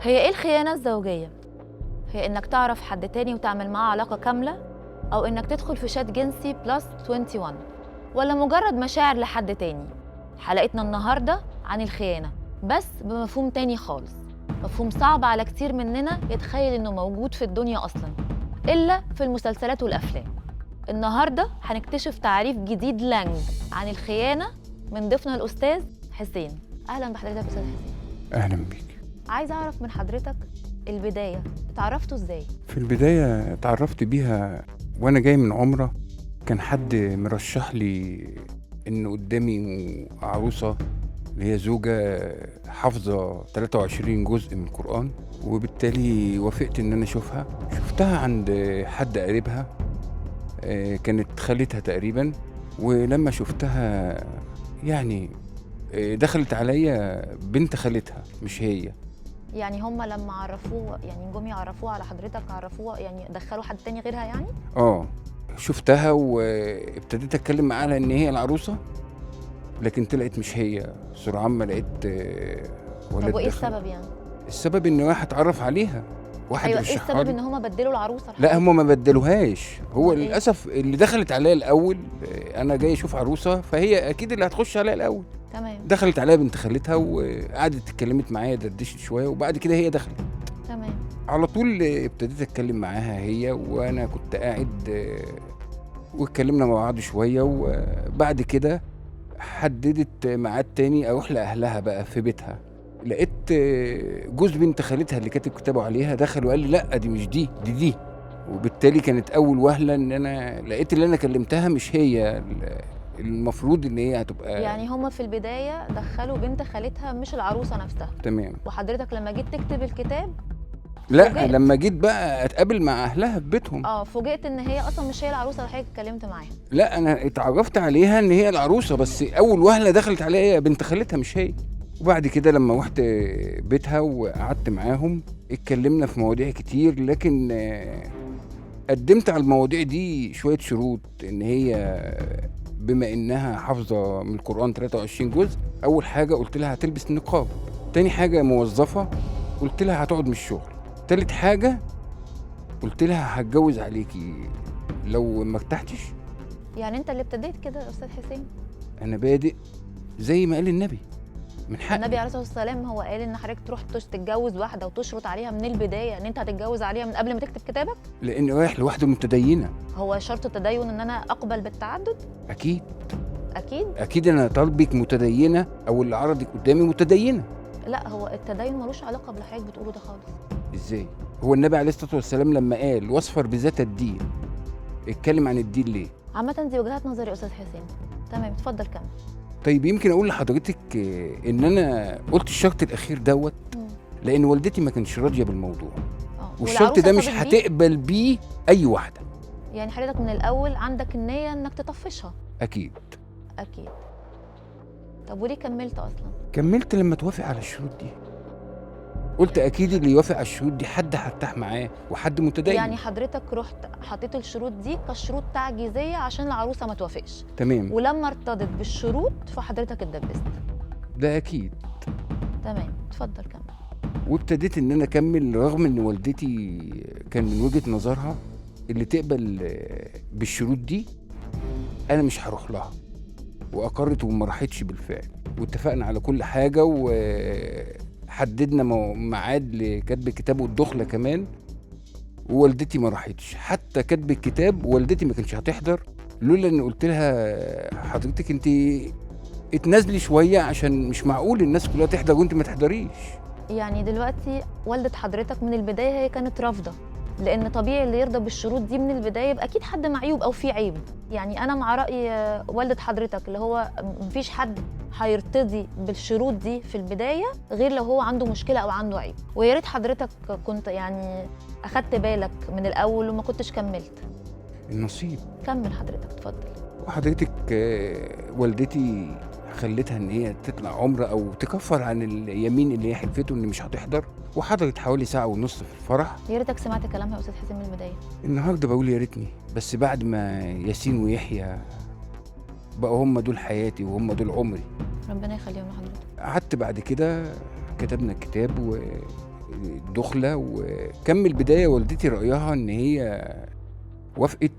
هي ايه الخيانة الزوجية؟ هي انك تعرف حد تاني وتعمل معاه علاقة كاملة، او انك تدخل في شات جنسي بلس 21، ولا مجرد مشاعر لحد تاني؟ حلقتنا النهاردة عن الخيانة، بس بمفهوم تاني خالص، مفهوم صعب على كتير مننا يتخيل انه موجود في الدنيا اصلا الا في المسلسلات والافلام. النهاردة هنكتشف تعريف جديد لانج عن الخيانة من ضيفنا الأستاذ حسين. أهلاً بحضرتك أستاذ حسين. أهلا بيك. عايزة أعرف من حضرتك البداية، اتعرفتوا إزاي؟ في البداية اتعرفت بيها وأنا جاي من عمرة، كان حد مرشح لي إن قدامي عروسة اللي هي زوجة حافظة 23 جزء من القرآن، وبالتالي وافقت إن أنا أشوفها. شفتها عند حد قريبها، كانت خالتها تقريبا، ولما شفتها يعني دخلت عليا بنت خالتها مش هي. يعني هم لما عرفوه، يعني جم يعرفوه على حضرتك، عرفوه يعني دخلوا حد تاني غيرها يعني؟ شفتها وابتديت اتكلم معاها على ان هي العروسه، لكن طلعت مش هي. سرعان ما لقيت ولد. طب وإيه دخل. السبب يعني؟ السبب ان واحد اتعرف عليها، واحد أيوة، إيه رشحها السبب لي. إن هم بدلوا العروسة؟ لا، هم ما بدلوهاش، هو أمال إيه؟ للاسف اللي دخلت عليا الاول. انا جاي اشوف عروسه، فهي اكيد اللي هتخش عليا الاول. تمام. دخلت عليا بنت خالتها وقعدت اتكلمت معايا، دردشت شويه، وبعد كده هي دخلت. تمام. على طول ابتديت اتكلم معاها هي، وانا كنت قاعد واتكلمنا مع بعض شويه، وبعد كده حددت ميعاد تاني اروح لاهلها بقى في بيتها. لقيت جوز بنت خالتها اللي كاتب كتابه عليها دخل وقال لي لا دي مش دي. وبالتالي كانت اول وهله ان انا لقيت اللي انا كلمتها مش هي المفروض ان هي هتبقى. يعني هم في البداية دخلوا بنت خالتها مش العروسة نفسها. تمام. وحضرتك لما جيت تكتب الكتاب لا، فوجئت. لما جيت بقى اتقابل مع اهلها في بيتهم فوجئت ان هي اصلا مش هي العروسه اللي حضرتك اتكلمت معاها. لا، انا اتعرفت عليها ان هي العروسه، بس اول وهله دخلت عليها هي بنت خالتها مش هي. وبعد كده لما رحت بيتها وقعدت معاهم اتكلمنا في مواضيع كتير، لكن قدمت على المواضيع دي شويه شروط. ان هي بما انها حافظه من القران 23 جزء، اول حاجه قلت لها هتلبس النقاب، تاني حاجه موظفه قلت لها هتقعد من الشغل، تالت حاجه قلت لها هتجوز عليكي لو ما ارتحتش. يعني انت اللي ابتديت كده يا استاذ حسين؟ انا بادئ زي ما قال النبي، من حق النبي عليه الصلاه والسلام هو قال ان حضرتك تروح تتجوز واحده وتشرط عليها من البدايه ان انت هتتجوز عليها من قبل ما تكتب كتابك؟ لاني رايح لواحده متدينه. هو شرط التدين ان انا اقبل بالتعدد؟ اكيد اكيد. انا طالبك متدينه، او اللي عرضك قدامي متدينه. لا، هو التدين ملوش علاقه باللي حضرتك بتقوله ده خالص. ازاي؟ هو النبي عليه الصلاه والسلام لما قال واصفر بذات الدين، اتكلم عن الدين ليه؟ عامه دي وجهات نظري يا استاذ حسين. تمام، اتفضل كمل. طيب يمكن اقول لحضرتك ان انا قلت الشرط الاخير دوت لان والدتي ما كانتش راضيه بالموضوع، والشرط ده مش هتقبل بيه اي واحده. يعني حضرتك من الاول عندك النيه انك تطفشها؟ اكيد. طب وليه كملت اصلا؟ كملت لما توافق على الشروط دي. قلت اكيد اللي يوافق على الشروط دي حد هرتاح معاه وحد متدين. يعني حضرتك رحت حطيت الشروط دي كشروط تعجيزيه عشان العروسه ما توافقش. تمام. ولما ارتضت بالشروط فحضرتك اتدبست. ده اكيد. تمام، اتفضل كمل. وابتديت ان انا اكمل رغم ان والدتي كان من وجهة نظرها اللي تقبل بالشروط دي انا مش هروح لها، واقرت وما راحتش بالفعل، واتفقنا على كل حاجه وحددنا ميعاد لكتب الكتاب والدخله كمان، ووالدتي ما راحتش حتى كتب الكتاب. والدتي ما كانش هتحضر لولا ان قلت لها حضرتك انت اتنازلي شويه عشان مش معقول الناس كلها تحضر وانت ما تحضريش. يعني دلوقتي والدة حضرتك من البدايه هي كانت رافضه، لان طبيعي اللي يرضى بالشروط دي من البدايه يبقى اكيد حد معيوب او فيه عيب. يعني انا مع راي والده حضرتك اللي هو مفيش حد هيرتضي بالشروط دي في البدايه غير لو هو عنده مشكله او عنده عيب. ويا ريت حضرتك كنت يعني اخدت بالك من الاول وما كنتش كملت. النصيب. كمل حضرتك، اتفضل. وحضرتك والدتي خلتها ان هي تطلع عمره او تكفر عن اليمين اللي هي حلفته ان مش هتحضر، وحضرت حوالي ساعه ونص في الفرح. يا ريتك سمعت كلامها يا استاذ حسين من البدايه. النهارده بقول يا ريتني، بس بعد ما ياسين ويحيى بقوا هم دول حياتي وهم دول عمري. ربنا يخليهم لحضرتك. قعدت بعد كده كتبنا الكتاب الدخله. وكمل بدايه والدتي رايها ان هي وافقت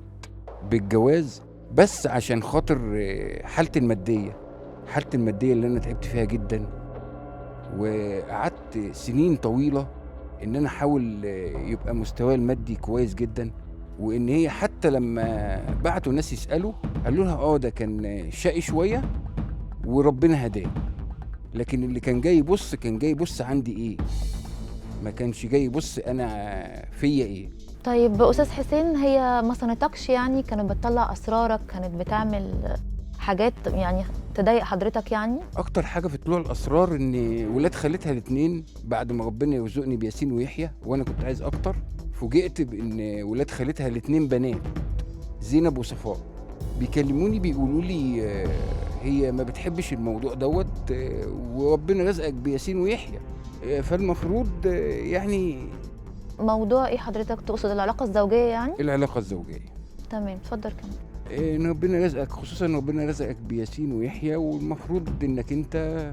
بالجواز بس عشان خاطر حالتي الماديه اللي انا تعبت فيها جدا، وقعدت سنين طويله ان انا احاول يبقى مستواي المادي كويس جدا. وان هي حتى لما بعتوا ناس يسالوا قالوا لها ده كان شقي شويه وربنا هداه، لكن اللي كان جاي يبص عندي ايه، ما كانش جاي يبص انا فيا ايه. طيب استاذ حسين، هي ما صنتكش يعني؟ كانت بتطلع اسرارك؟ كانت بتعمل حاجات يعني تضايق حضرتك يعني؟ اكتر حاجه في طلوع الاسرار ان ولاد خالتها الاثنين بعد ما ربنا يرزقني بياسين ويحيى وانا كنت عايز اكتر، فوجئت بان ولاد خالتها الاثنين بنات زينب وصفاء بيكلموني بيقولوا لي هي ما بتحبش الموضوع دوت وربنا رزقك بياسين ويحيى، فالمفروض يعني. موضوع ايه حضرتك تقصد؟ العلاقه الزوجيه يعني؟ العلاقه الزوجيه. تمام، اتفضل كمل. ان ربنا رزقك، خصوصا ان ربنا رزقك بياسين ويحيى، والمفروض انك انت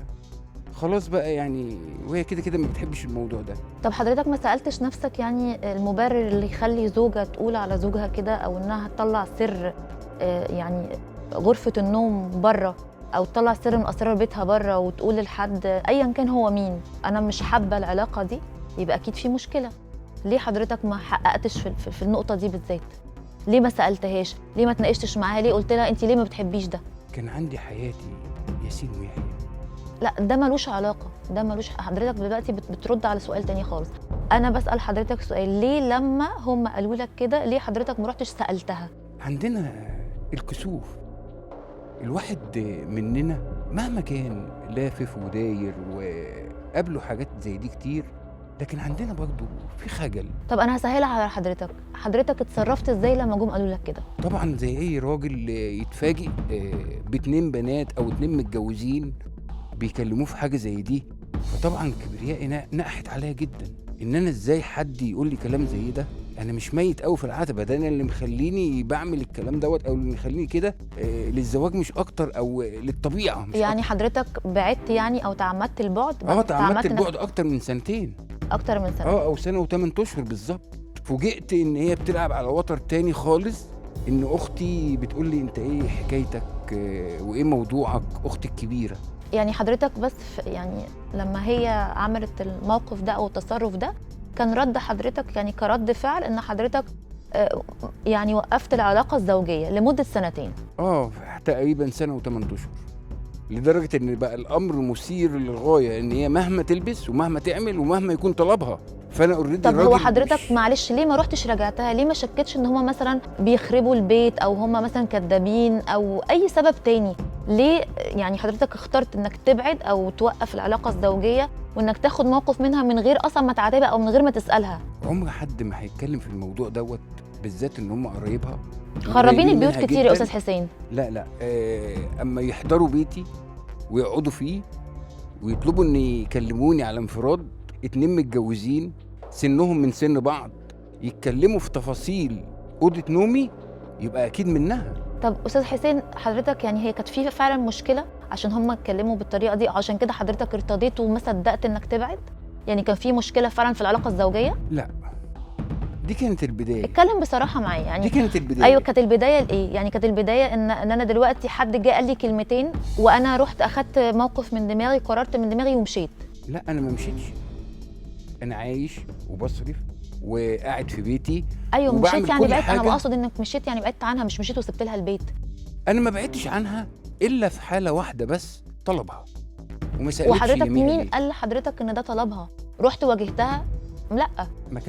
خلاص بقى يعني، وهي كده كده ما بتحبش الموضوع ده. طب حضرتك ما سالتش نفسك يعني المبرر اللي يخلي زوجة تقول على زوجها كده، او انها تطلع سر يعني غرفه النوم بره، او تطلع سر من اسرار بيتها بره وتقول لحد ايا كان هو مين انا مش حابه العلاقه دي؟ يبقى اكيد في مشكله. ليه حضرتك ما حققتش في النقطه دي بالذات؟ ليه ما سالتهاش؟ ليه ما تناقشتش معاها؟ ليه قلت لها انت ليه ما بتحبيش ده؟ كان عندي حياتي ياسين ويحيى. لا، ده ملوش علاقه، ده ملوش. حضرتك دلوقتي بترد على سؤال تاني خالص. انا بسال حضرتك سؤال، ليه لما هم قالوا لك كده ليه حضرتك ما رحتش سالتها؟ عندنا الكسوف، الواحد مننا مهما كان لافف وداير وقابله حاجات زي دي كتير، لكن عندنا برضو في خجل. طب انا هسهلها على حضرتك اتصرفت ازاي لما جم قالوا لك كده؟ طبعا زي اي راجل يتفاجئ باتنين بنات او اتنين متجوزين بيكلموه في حاجه زي دي، فطبعا كبريائي نقحت عليا جدا. ان انا ازاي حد يقول لي كلام زي ده؟ انا مش ميت قوي في العتبه، ده انا اللي مخليني بعمل الكلام دوت، او اللي مخليني كده للزواج مش اكتر، او للطبيعه مش يعني أكتر. حضرتك بعدت يعني او تعمدت البعد؟ تعمدت البعد اكتر من سنتين. اكتر من سنه؟ او سنه و8 اشهر بالظبط. فوجئت ان هي بتلعب على وتر تاني خالص، ان اختي بتقول لي انت ايه حكايتك وايه موضوعك، اختي الكبيره. يعني حضرتك بس يعني لما هي عملت الموقف ده او التصرف ده، كان رد حضرتك يعني كرد فعل ان حضرتك يعني وقفت العلاقه الزوجيه لمده سنتين؟ تقريبا سنه و8 اشهر، لدرجه ان بقى الامر مثير للغايه، ان هي مهما تلبس ومهما تعمل ومهما يكون طلبها، فانا اوريدي. طب هو حضرتك معلش ليه ما رحتش راجعتها؟ ليه ما شكتش ان هم مثلا بيخربوا البيت، او هم مثلا كدابين، او اي سبب تاني؟ ليه يعني حضرتك اخترت انك تبعد او توقف العلاقه الزوجيه، وانك تاخد موقف منها من غير اصلا ما تعاتبها او من غير ما تسالها؟ عمر حد ما هيتكلم في الموضوع دوت، بالذات ان هم قرايبها خربين البيوت كتير يا استاذ حسين. لا اما يحضروا بيتي ويقعدوا فيه ويطلبوا ان يكلموني على انفراد، اتنين متجوزين سنهم من سن بعض يتكلموا في تفاصيل اوضه نومي، يبقى اكيد منها. طب استاذ حسين، حضرتك يعني هي كانت في فعلا مشكله عشان هم اتكلموا بالطريقه دي، عشان كده حضرتك ارتضيت وما صدقت انك تبعد؟ يعني كان في مشكله فعلا في العلاقه الزوجيه؟ لا، دي كانت البدايه. اتكلم بصراحه معايا يعني. دي كانت البدايه. ايوه، كانت البدايه لايه؟ يعني كانت البدايه ان انا دلوقتي حد جه قال لي كلمتين وانا رحت اخدت موقف من دماغي، قررت من دماغي ومشيت. لا، انا ما مشيتش، انا عايش وبصرف وقاعد في بيتي. ايوه مشيت يعني بعدت. انا بقصد انك مشيت يعني بعدت عنها، مش مشيت وسبت لها البيت. انا ما بعدتش عنها الا في حاله واحده بس، طلبها وما سالتش. وحضرتك مين قال لحضرتك ان ده طلبها؟ رحت واجهتها؟ لا،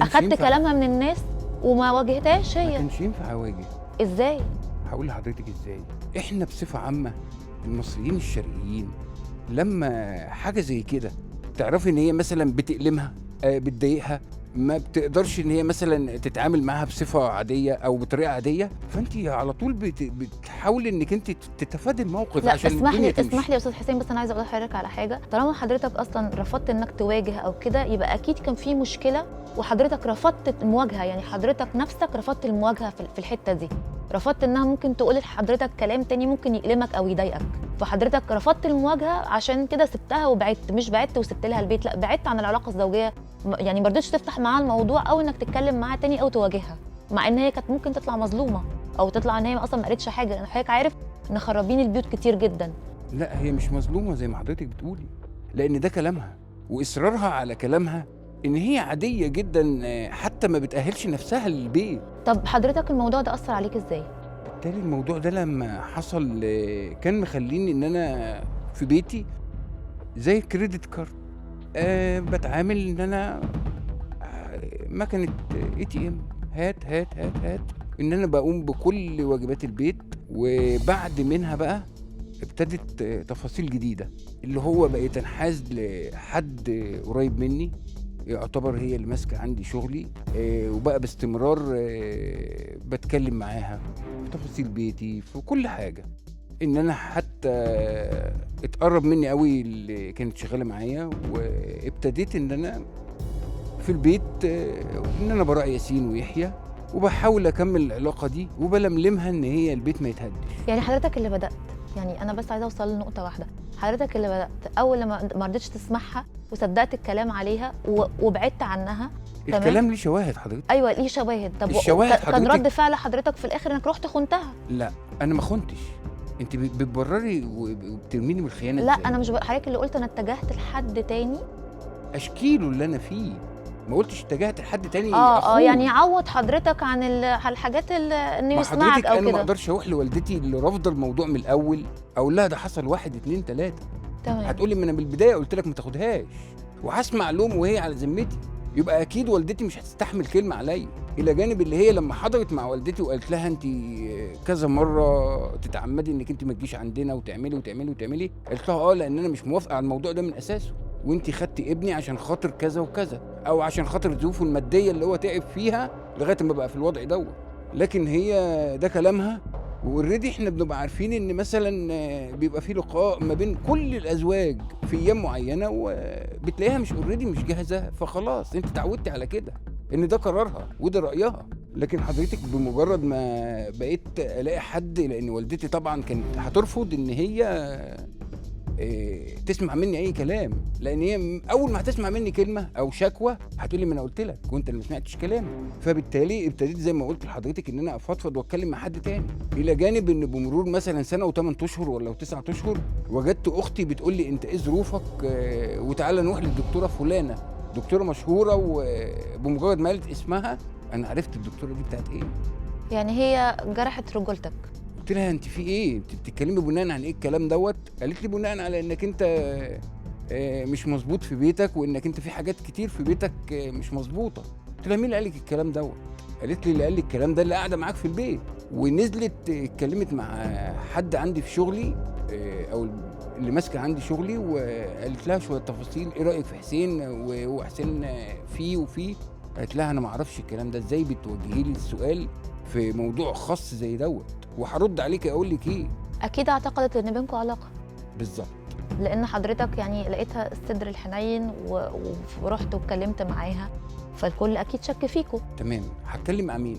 اخدت كلامها من الناس وما واجهتهاش هي. ما كانش ينفع اواجه. ازاي؟ هقول لحضرتك ازاي. احنا بصفه عامه المصريين الشرقيين لما حاجه زي كده تعرفي ان هي مثلا بتألمها بتضايقها، ما بتقدرش ان هي مثلا تتعامل معاها بصفه عاديه او بطريقه عاديه، فانت على طول بتحاولي انك انت تتفادي الموقف. لا عشان اسمح لي تمشي. يا استاذ حسين، بس انا عايزه اقول لحضرتك على حاجه. طالما حضرتك اصلا رفضت انك تواجه او كده، يبقى اكيد كان في مشكله وحضرتك رفضت المواجهه، يعني حضرتك نفسك رفضت المواجهه في الحته دي. رفضت انها ممكن تقول لحضرتك كلام تاني ممكن يألمك او يضايقك، فحضرتك رفضت المواجهه، عشان كده سبتها وبعدت. مش بعدت وسبت لها البيت، لا بعدت عن العلاقه الزوجيه، يعني ما رضيتش تفتح معاها الموضوع او انك تتكلم معاها تاني او تواجهها، مع ان هي كانت ممكن تطلع مظلومه او تطلع ان هي اصلا ما قالتش حاجه، لان حضرتك عارف ان خرابين البيوت كتير جدا. لا هي مش مظلومه زي ما حضرتك بتقولي، لان ده كلامها واصرارها على كلامها ان هي عاديه جدا، حتى ما بتأهلش نفسها للبيت. طب حضرتك الموضوع ده اثر عليك ازاي؟ بالتالي الموضوع ده لما حصل كان مخليني ان انا في بيتي زي كريدت كارد، بتعامل ان انا مكنه ATM، هات هات هات هات، ان انا بقوم بكل واجبات البيت. وبعد منها بقى ابتدت تفاصيل جديده، اللي هو بقيت تنحاز لحد قريب مني، يعتبر هي اللي ماسكه عندي شغلي، وبقى باستمرار بتكلم معاها في تفاصيل بيتي في كل حاجه. ان انا حتى اتقرب مني قوي اللي كانت شغاله معايا، وابتديت ان انا في البيت ان انا براعي ياسين ويحيى، وبحاول اكمل العلاقه دي وبلملمها ان هي البيت ما يتهدش. يعني حضرتك اللي بدأت، يعني انا بس عايزه اوصل لنقطه واحده، حضرتك اللي بدأت اول لما ما رضيتش تسمعها وصدقت الكلام عليها وبعدت عنها. الكلام ليه شواهد حضرتك. ايوه ليه شواهد. طب الشواهد كان حضرتك رد فعل حضرتك في الاخر انك رحت خنتها؟ لا انا ما خنتش، انت بتبرري وبترميني من الخيانه لا إزاي؟ انا مش حضرتك اللي قلت انا اتجهت لحد تاني. اشكيله اللي انا فيه، ما قلتش اتجهت لحد تاني. يعني يعوض حضرتك عن الحاجات انه يسمعك او كده. انا ما اقدرش اروح لوالدتي اللي رافضه الموضوع من الاول اقول لها ده حصل 1 2 3. تمام. هتقولي ما انا من البدايه قلت لك ما تاخدهاش، وهسمع لوم وهي على ذمتي، يبقى اكيد والدتي مش هتستحمل كلمه عليا. الى جانب اللي هي لما حضرت مع والدتي وقالت لها انت كذا مره تتعمدي انك انت ما تجيش عندنا وتعملي وتعملي وتعملي، قالت لها لان انا مش موافقه على الموضوع ده من اساسه، وانت خدتي ابني عشان خاطر كذا وكذا، او عشان خاطر ظروفه الماديه اللي هو تعب فيها لغايه ما بقى في الوضع دوت. لكن هي ده كلامها، واوريدي احنا بنبقى عارفين ان مثلا بيبقى في لقاء ما بين كل الازواج في ايام معينه، وبتلاقيها مش مش جاهزه، فخلاص انت اتعودتي على كده ان ده قرارها وده رايها. لكن حضرتك بمجرد ما بقيت الاقي حد، لان والدتي طبعا كانت هترفض ان هي تسمع مني اي كلام، لان هي اول ما هتسمع مني كلمه او شكوى هتقولي ما انا قلت لك وانت اللي ما سمعتش كلامي. فبالتالي ابتديت زي ما قلت لحضرتك ان انا افضفض واتكلم مع حد تاني، الى جانب ان بمرور مثلا سنه و8 اشهر ولا 9 اشهر وجدت اختي بتقول لي انت ايه ظروفك، وتعالى نروح للدكتوره فلانه، دكتوره مشهوره، وبمجرد ما قالت اسمها انا عرفت الدكتوره دي بتاعت ايه. يعني هي جرحت رجولتك. قلت لها انت في ايه؟ انت بتتكلمي بناء عن ايه الكلام دوت؟ قالت لي بناء على انك انت مش مظبوط في بيتك، وانك انت في حاجات كتير في بيتك مش مظبوطه. قلت لها مين اللي قال لك الكلام دوت؟ قالت لي اللي قال لي الكلام ده اللي قاعده معاك في البيت. ونزلت اتكلمت مع حد عندي في شغلي، او اللي ماسكه عندي شغلي، وقالت لها شويه تفاصيل، ايه رايك في حسين وهو حسين فيه وفيه؟ قالت لها انا ما اعرفش الكلام ده، ازاي بتوجهي لي السؤال في موضوع خاص زي دوت، وهرد عليك اقول لك ايه. اكيد اعتقدت ان بينكم علاقه. بالظبط. لان حضرتك يعني لقيتها الصدر الحنين ورحت واتكلمت معاها، فالكل اكيد شك فيكم. تمام. هتكلم مع مين؟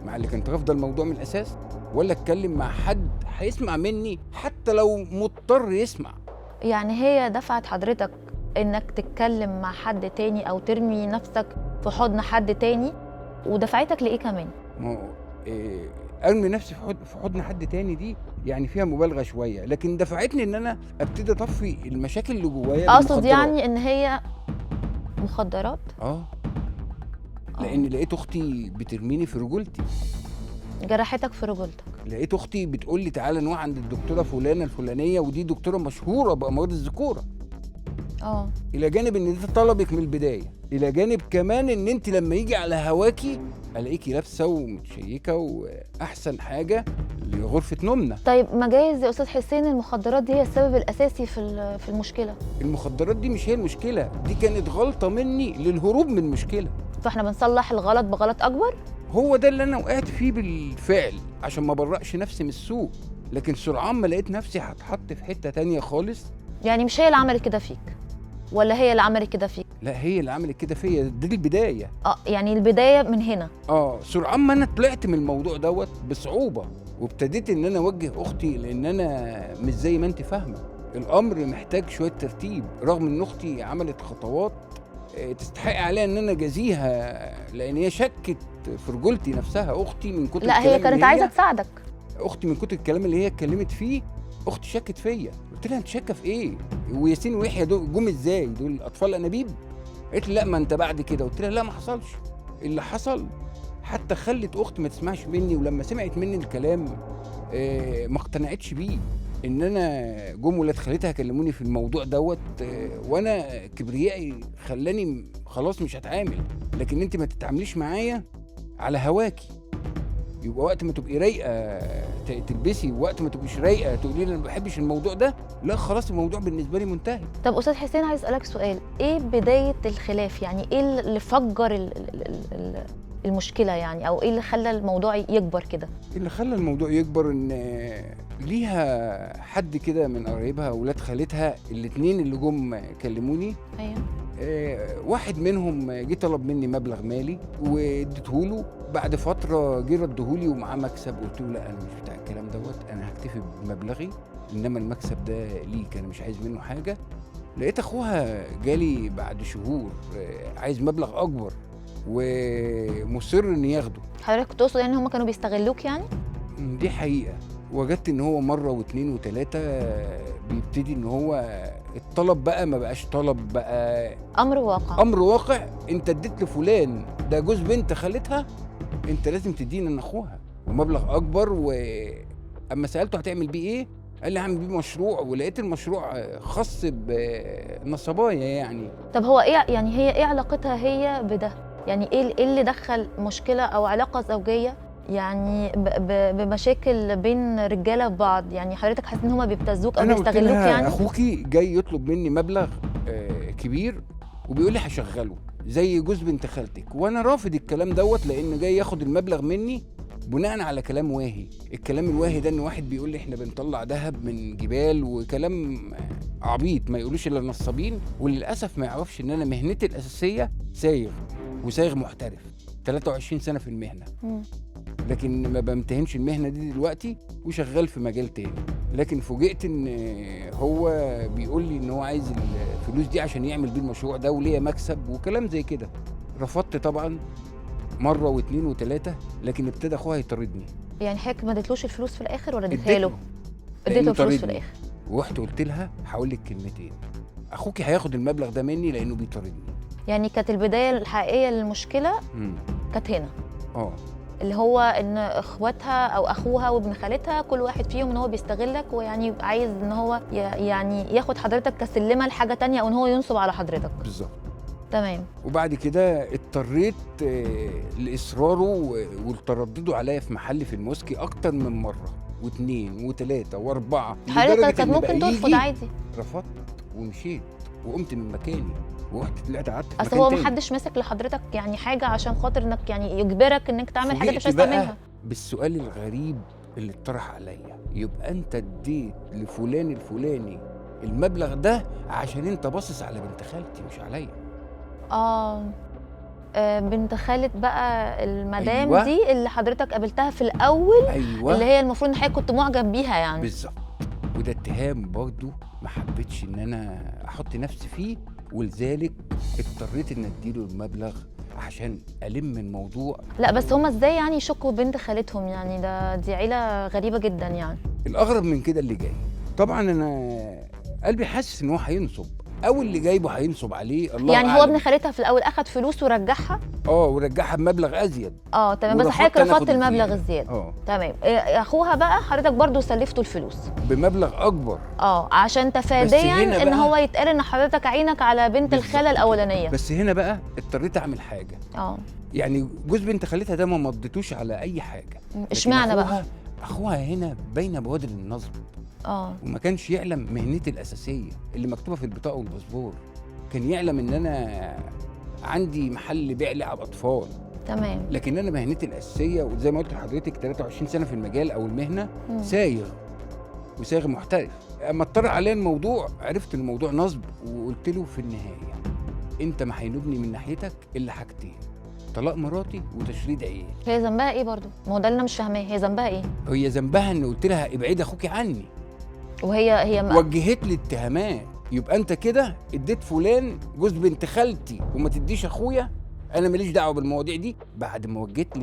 مع اللي كانت رافضه الموضوع من الاساس، ولا اتكلم مع حد هيسمع مني حتى لو مضطر يسمع؟ يعني هي دفعت حضرتك انك تتكلم مع حد تاني او ترمي نفسك في حضن حد تاني، ودفعتك لايه كمان؟ ما ارمي نفسي في حضن حد تاني دي يعني فيها مبالغه شويه، لكن دفعتني ان انا ابتدي اطفي المشاكل اللي جوايا. اقصد يعني ان هي مخدرات. لان لقيت اختي بترميني في رجولتي، جرحتك في رجولتك. لقيت اختي بتقول لي تعالى نروح عند الدكتوره فلانه الفلانيه، ودي دكتوره مشهوره بامراض الذكوره. الى جانب ان ده طلبك من البدايه، الى جانب كمان ان انت لما يجي على هواكي الاقيكي لابسه ومتشيكه واحسن حاجه لغرفه نومنا. طيب ما جايز يا استاذ حسين المخدرات دي هي السبب الاساسي في المشكله؟ المخدرات دي مش هي المشكله، دي كانت غلطه مني للهروب من مشكله، فاحنا بنصلح الغلط بغلط اكبر. هو ده اللي انا وقعت فيه بالفعل عشان ما برقش نفسي من السوق، لكن سرعان ما لقيت نفسي هتحط في حته تانية خالص. يعني مش هي اللي عملت كده فيك، ولا هي اللي عملت كده فيك؟ لا هي اللي عملت كده فيا، دي البدايه. يعني البدايه من هنا. سرعان ما انا طلعت من الموضوع دوت بصعوبه، وابتديت ان انا اوجه اختي، لان انا مش زي ما انت فاهمه، الامر محتاج شويه ترتيب، رغم ان اختي عملت خطوات تستحق عليها ان انا اجازيها، لان هي شكت في رجولتي نفسها. اختي من كتر لا هي كانت عايزه تساعدك. اختي من كتر الكلام اللي هي اتكلمت فيه، اختي شكت فيا. قلت لها انت شاكه في ايه؟ وياسين ويحيى دول جم ازاي؟ دول اطفال انابيب؟ قالت لي لا ما انت بعد كده. قلت لها لا ما حصلش. اللي حصل حتى خلت اختي ما تسمعش مني، ولما سمعت مني الكلام ما اقتنعتش بيه. ان انا جم ولاد خالتها كلموني في الموضوع دوت، وانا كبريائي خلاني خلاص مش هتعامل، لكن انت ما تتعامليش معايا على هواكي. يبقى وقت ما تبقي رايقه تلبسي، ووقت ما تبقيش رايقه تقولي لي انا ما بحبش الموضوع ده، لا خلاص الموضوع بالنسبه لي منتهي. طب استاذ حسين، عايز اسالك سؤال، ايه بدايه الخلاف؟ يعني ايه اللي فجر المشكله يعني، او ايه اللي خلى الموضوع يكبر كده؟ اللي خلى الموضوع يكبر ان ليها حد كده من قرايبها ولاد خالتها، الاثنين اللي جم كلموني. ايوه. واحد منهم جه طلب مني مبلغ مالي واديته له، بعد فتره جه ردهولي ومعاه مكسب. قلت له لا انا مش بتاع الكلام دوت، انا هكتفي بمبلغي، انما المكسب ده ليك، انا مش عايز منه حاجه. لقيت اخوها جالي بعد شهور عايز مبلغ اكبر ومصر ان ياخده. حضرتك تقصد يعني هم كانوا بيستغلوك يعني؟ دي حقيقه. وجدت ان هو مره واثنين وثلاثه بيبتدي ان هو الطلب بقى ما بقاش طلب، بقى امر واقع. امر واقع. انت اديت لفلان ده جوز بنت خالتها، انت لازم تدينا ان اخوها ومبلغ اكبر. واما سالته هتعمل بيه ايه، قال لي هعمل بيه مشروع، ولقيت المشروع خاص بالنصبايا يعني. طب هو ايه يعني، هي ايه علاقتها هي بده؟ يعني ايه اللي دخل مشكله او علاقه زوجيه يعني بمشاكل بين رجاله في بعض؟ يعني حضرتك حاسس ان هما بيبتزوك او بيستغلوك يعني؟ اخوكي جاي يطلب مني مبلغ كبير وبيقول لي هشغله زي جوز بنت خالتك، وانا رافض الكلام دوت، لان جاي ياخد المبلغ مني بناء على كلام واهي. الكلام الواهي ده ان واحد بيقول لي احنا بنطلع ذهب من جبال، وكلام عبيط ما يقولوش الا النصابين. وللاسف ما يعرفش ان انا مهنتي الاساسيه سايغ، وسايغ محترف 23 سنه في المهنه. لكن ما بمتهنش المهنه دي دلوقتي، وشغال في مجال تاني. لكن فوجئت ان هو بيقول لي ان هو عايز الفلوس دي عشان يعمل بيه المشروع ده وليه مكسب وكلام زي كده. رفضت طبعا مره واثنين وثلاثه، لكن ابتدى اخوها يطاردني. يعني حضرتك ما اديتلوش الفلوس في الاخر ولا اديتها له؟ اديته الفلوس في الاخر. ورحت قلت لها هقول لك كلمتين، اخوكي هياخد المبلغ ده مني لانه بيطاردني. يعني كانت البدايه الحقيقيه للمشكله كانت هنا، اللي هو ان اخواتها او اخوها وابن خالتها كل واحد فيهم ان هو بيستغلك، ويعني عايز ان هو يعني ياخد حضرتك كسلمه لحاجه تانية، او ان هو ينصب على حضرتك. بالظبط. تمام. وبعد كده اضطريت لاصراره وتردده عليا في محل في الموسكي اكتر من مره، واثنين وثلاثه واربعه. حضرتك كانت ممكن ترفض عادي. رفضت ومشيت وقمت من مكاني ورحت طلعت قعدت في مكان اصل هو محدش ماسك لحضرتك يعني حاجه عشان خاطر انك يعني يجبرك انك تعمل حاجه مش عايز تعملها. بالسؤال الغريب اللي اتطرح عليا، يبقى انت اديت لفلان الفلاني المبلغ ده عشان انت باصص على بنت خالتي مش عليا. بنت خالة بقى المدام. أيوة. دي اللي حضرتك قابلتها في الاول. أيوة. اللي هي المفروض ان حضرتك كنت معجب بيها يعني. بالظبط. وده اتهام برضه ما حبيتش ان انا احط نفسي فيه، ولذلك اضطريت ان اديله المبلغ عشان الم الموضوع. لا بس هما ازاي يعني يشكوا بنت خالتهم؟ يعني دي عيله غريبه جدا يعني. الاغرب من كده اللي جاي، طبعا انا قلبي حاسس ان هو هينصب، او اللي جايبه هينصب عليه. الله يعني أعلم. هو ابن خالتها في الاول اخد فلوس ورجعها؟ ورجعها بمبلغ ازيد. تمام. بس حضرتك رفضت المبلغ الزياده. تمام. اخوها بقى حضرتك برضو سلفته الفلوس بمبلغ اكبر عشان تفاديا ان هو يتقال ان حضرتك عينك على بنت الخاله الاولانيه. بس هنا بقى اضطريت اعمل حاجه. يعني جوز بنت خالتها ده ما مضيتوش على اي حاجه. اشمعنى بقى؟ اخوها هنا باينه بوادر النصب. وما كانش يعلم مهنتي الاساسيه اللي مكتوبه في البطاقه والباسبور. كان يعلم ان انا عندي محل بيع لعب اطفال. تمام. لكن انا مهنتي الاساسيه، وزي ما قلت لحضرتك 23 سنه في المجال او المهنه. سايغ وسايغ محترف. اما اضطر عليا الموضوع عرفت ان الموضوع نصب، وقلت له في النهايه انت ما هينوبني من ناحيتك الا حاجتين: طلاق مراتي وتشريد عيال. هي ذنبها ايه برضو؟ ما هو ده اللي انا مش فاهماه، هي ذنبها ايه؟ هي ذنبها ان قلت لها ابعدي اخوكي عني، وهي وجهت لي اتهامات. يبقى انت كده اديت فلان جوز بنت خالتي وما تديش اخويا، انا ماليش دعوه بالمواضيع دي. بعد ما وجهت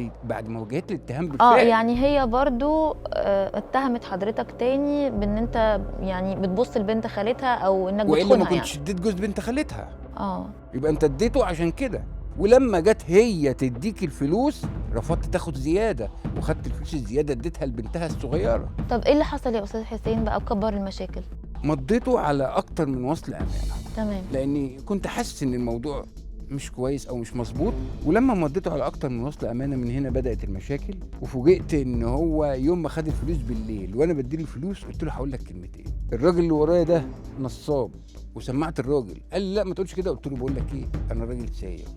لي اتهام بالفعل. يعني هي برضو اتهمت حضرتك تاني بان انت يعني بتبص لبنت خالتها او انك والا بتخونها ما كنتش يعني. اديت جوز بنت خالتها. اه يبقى انت اديته عشان كده. ولما جت هي تديك الفلوس رفضت تاخد زياده، وخدت الفلوس الزياده اديتها لبنتها الصغيره. طب ايه اللي حصل يا استاذ حسين بقى وكبر المشاكل؟ مضيته على اكتر من وصل امانه، تمام. لاني كنت حاسس ان الموضوع مش كويس او مش مظبوط. ولما مضيته على اكتر من وصل امانه، من هنا بدات المشاكل. وفوجئت ان هو يوم ما خد الفلوس بالليل وانا بديله الفلوس، قلت له هقول لك كلمتين: الراجل اللي ورايا ده نصاب. وسمعت الراجل، قال لي لا ما تقولش كده. قلت له بقول لك ايه، انا راجل سايق،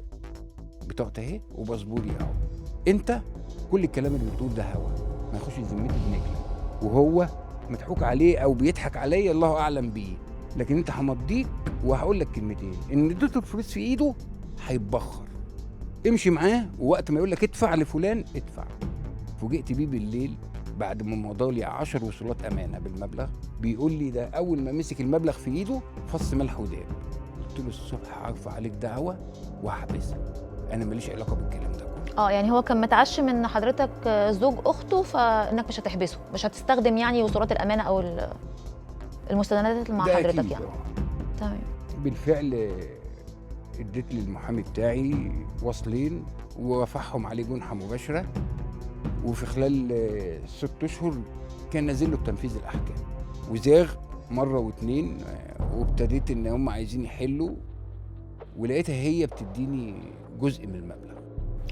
بطاقتي اهي وباسبوري اهو. انت كل الكلام اللي بتقول ده هوا، ما يخش ذمتي بنجله، وهو مضحوك عليه او بيضحك عليا الله اعلم بيه. لكن انت همضيك وهقول لك كلمتين: ان اديته الفلوس في ايده هيتبخر، امشي معاه، ووقت ما يقول لك ادفع لفلان ادفع. فوجئت بيه بالليل بعد ما مضى لي 10 وصولات امانه بالمبلغ، بيقول لي ده اول ما مسك المبلغ في ايده فص ملح وداب. قلت له الصبح هرفع عليك دعوه وهحبسك، انا ماليش علاقه بالكلام ده كله. يعني هو كان متعشم ان حضرتك زوج اخته، فانك مش هتحبسه، مش هتستخدم يعني وصولات الامانه او المستندات اللي مع ده حضرتك أكيد. يعني. تمام. بالفعل اديت للمحامي بتاعي وصلين ووافقهم عليه جنحه مباشره، وفي خلال 6 اشهر كان نازل له بتنفيذ الاحكام. وزاغ مره واتنين، وابتديت ان هم عايزين يحلوا، ولقيتها هي بتديني جزء من المبلغ.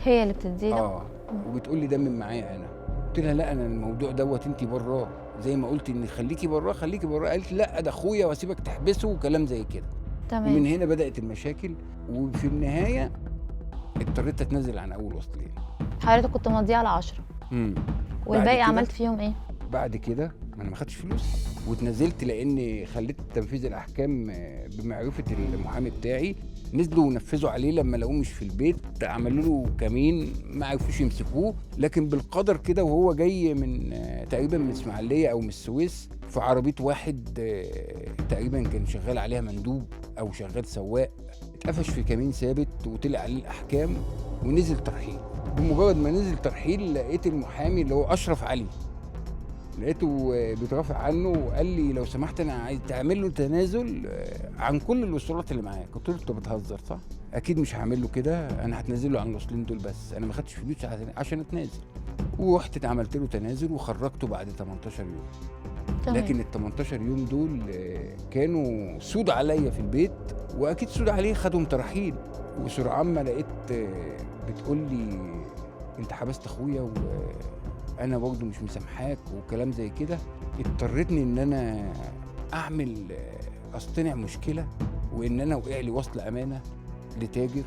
هي اللي بتدينا؟ وبتقول لي ده من معايا انا. قلت لها لا، انا الموضوع دوت انت براه، زي ما قلت ان خليكي براه خليكي براه. قالت لا ده اخويا واسيبك تحبسه وكلام زي كده. تمام. ومن هنا بدات المشاكل، وفي النهايه اضطريت اتنازل عن اول وصلين. حضرتك كنت ماضيه على 10 والباقي عملت فيهم ايه؟ بعد كده انا ما خدتش فلوس واتنازلت، لاني خليت تنفيذ الاحكام بمعرفه المحامي بتاعي. نزلوا ونفذوا عليه لما لقوه مش في البيت، عملوا له كمين ما عرفوش يمسكوه. لكن بالقدر كده وهو جاي من تقريبا من اسماعيليه او من السويس في عربيه واحد تقريبا كان شغال عليها مندوب او شغال سواق، اتقفش في كمين ثابت وطلع عليه الاحكام ونزل ترحيل. بمجرد ما نزل ترحيل لقيت المحامي اللي هو اشرف علي، لقيته بيترافع عنه وقال لي لو سمحت انا عايز تعمل له تنازل عن كل الوصولات اللي معاك. قلت له انت بتهزر صح؟ اكيد مش هعمل له كده، انا هتنازل له عن الوصلين دول بس، انا ما خدتش فلوس عشان اتنازل. ورحت عملت له تنازل وخرجته بعد 18 يوم. تمام. لكن ال 18 يوم دول كانوا سود عليا في البيت، واكيد سود عليه خدهم ترحيل. وسرعان ما لقيت بتقول لي انت حبست اخويا وانا برضه مش مسامحاك وكلام زي كده. اضطرتني ان انا اعمل اصطنع مشكله، وان انا وقع لي وصل امانه لتاجر.